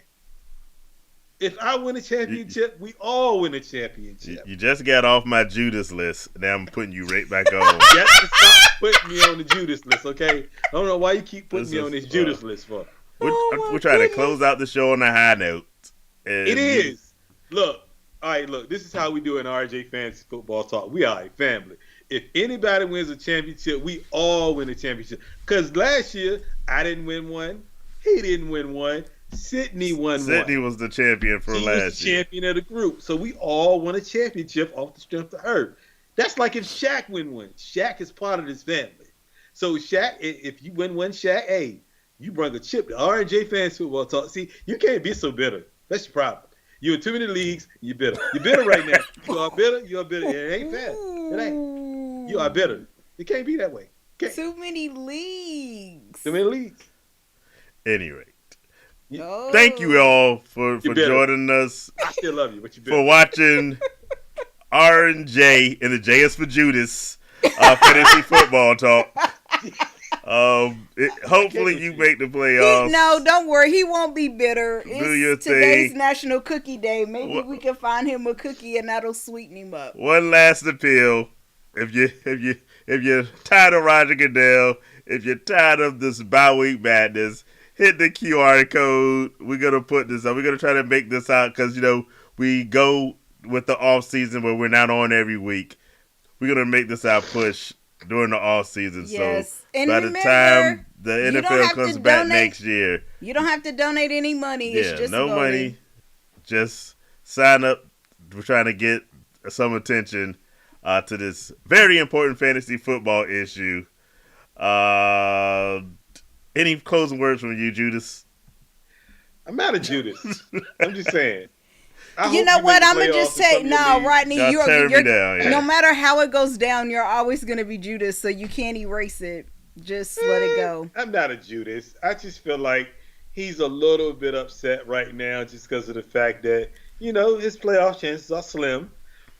If I win a championship, we all win a championship. You just got off my Judas list. Now I'm putting you right back on. Just stop putting me on the Judas list, okay? I don't know why you keep putting me on this Judas list for. We're trying to close out the show on a high note. It is. Look. All right, look. This is how we do in RJ Fantasy Football Talk. We are a family. If anybody wins a championship, we all win a championship. Because last year, I didn't win one. He didn't win one. Sydney won one. Sydney was the champion for last year. He was the champion of the group. So we all won a championship off the strength of her. That's like if Shaq win one. Shaq is part of this family. So Shaq, if you win one, Shaq, hey, you bring a chip to R&J Fantasy Football Talk. See, you can't be so bitter. That's your problem. You're in too many leagues. You're bitter. You're bitter right now. You are bitter. You are bitter. It ain't fair. It ain't. You are bitter. It can't be that way. Too many leagues. Too many leagues. Anyway. Oh. Thank you all for joining us. I still love you, but you for watching R and J, and the J is for Judas, Fantasy Football Talk. Hopefully you make the playoffs. No, don't worry. He won't be bitter. It's today's National Cookie Day. Maybe we can find him a cookie and that'll sweeten him up. One last appeal. If you're tired of Roger Goodell, if you're tired of this bye-week madness, hit the QR code. We're going to put this up. We're going to try to make this out because, we go with the off season where we're not on every week. We're going to make this our push during the off season. Yes. So and by remember, the time the NFL comes back next year, you don't have to donate any money. It's just no voting. money. Just sign up. We're trying to get some attention to this very important fantasy football issue. Any closing words from you, Judas? I'm not a Judas. I'm just saying. You know what? I'm going to just say, no, Rodney, you're down, no matter how it goes down, you're always going to be Judas, so you can't erase it. Just let it go. I'm not a Judas. I just feel like he's a little bit upset right now just because of the fact that, his playoff chances are slim.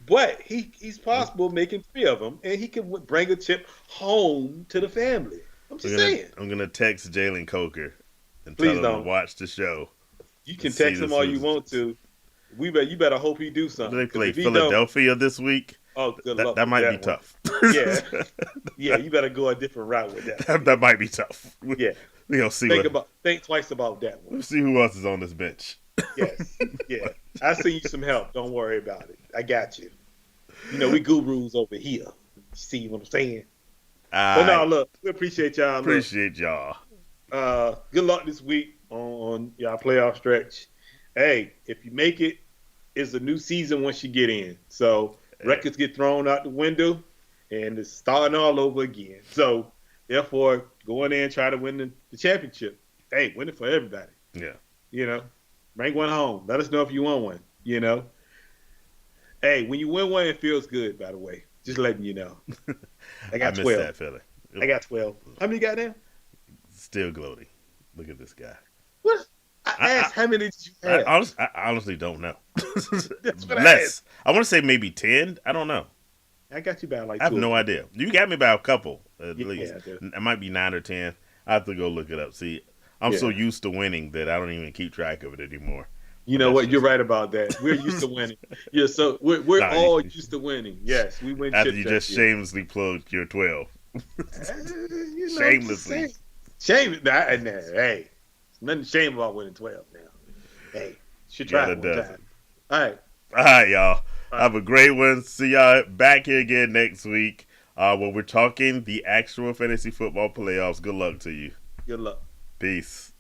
But he's possible making 3 of them, and he can bring a chip home to the family. I'm just saying. I'm going to text Jalen Coker and Please tell him don't. to watch the show. You can text him all you want to. You better hope he do something. Do they play Philadelphia this week? Oh, good luck. That might be tough. Yeah, you better go a different route with that. That might be tough. Yeah. We're going to see. Think twice about that one. We'll see who else is on this bench. Yes. Yeah. I'll send you some help. Don't worry about it. I got you. We gurus over here. See what I'm saying? But no, look, we appreciate y'all. Appreciate y'all. Good luck this week on y'all playoff stretch. hey, if you make it, it's a new season once you get in. So records get thrown out the window, and it's starting all over again. So therefore, go in there and try to win the championship. Hey, win it for everybody. Yeah. You know, bring one home. Let us know if you won one. You know, hey, when you win one, it feels good. By the way, just letting you know. I got 12. That feeling. I got 12. How many you got now? Still gloating. Look at this guy. What? I asked how many did you have? I honestly don't know. That's what Less. I want to say maybe 10. I don't know. I got you by like 2. I have no idea. You got me by a couple at least. I do. It might be 9 or 10. I have to go look it up. See, I'm so used to winning that I don't even keep track of it anymore. You know what? You're right about that. We're used to winning. Yeah, so we're all used to winning. Yes, we win. After you just shamelessly plugged your 12. Shamelessly. Shame. Hey, there's nothing shame about winning 12 now. Hey, should try it one time. All right, y'all. Have a great one. See y'all back here again next week when we're talking the actual fantasy football playoffs. Good luck to you. Good luck. Peace.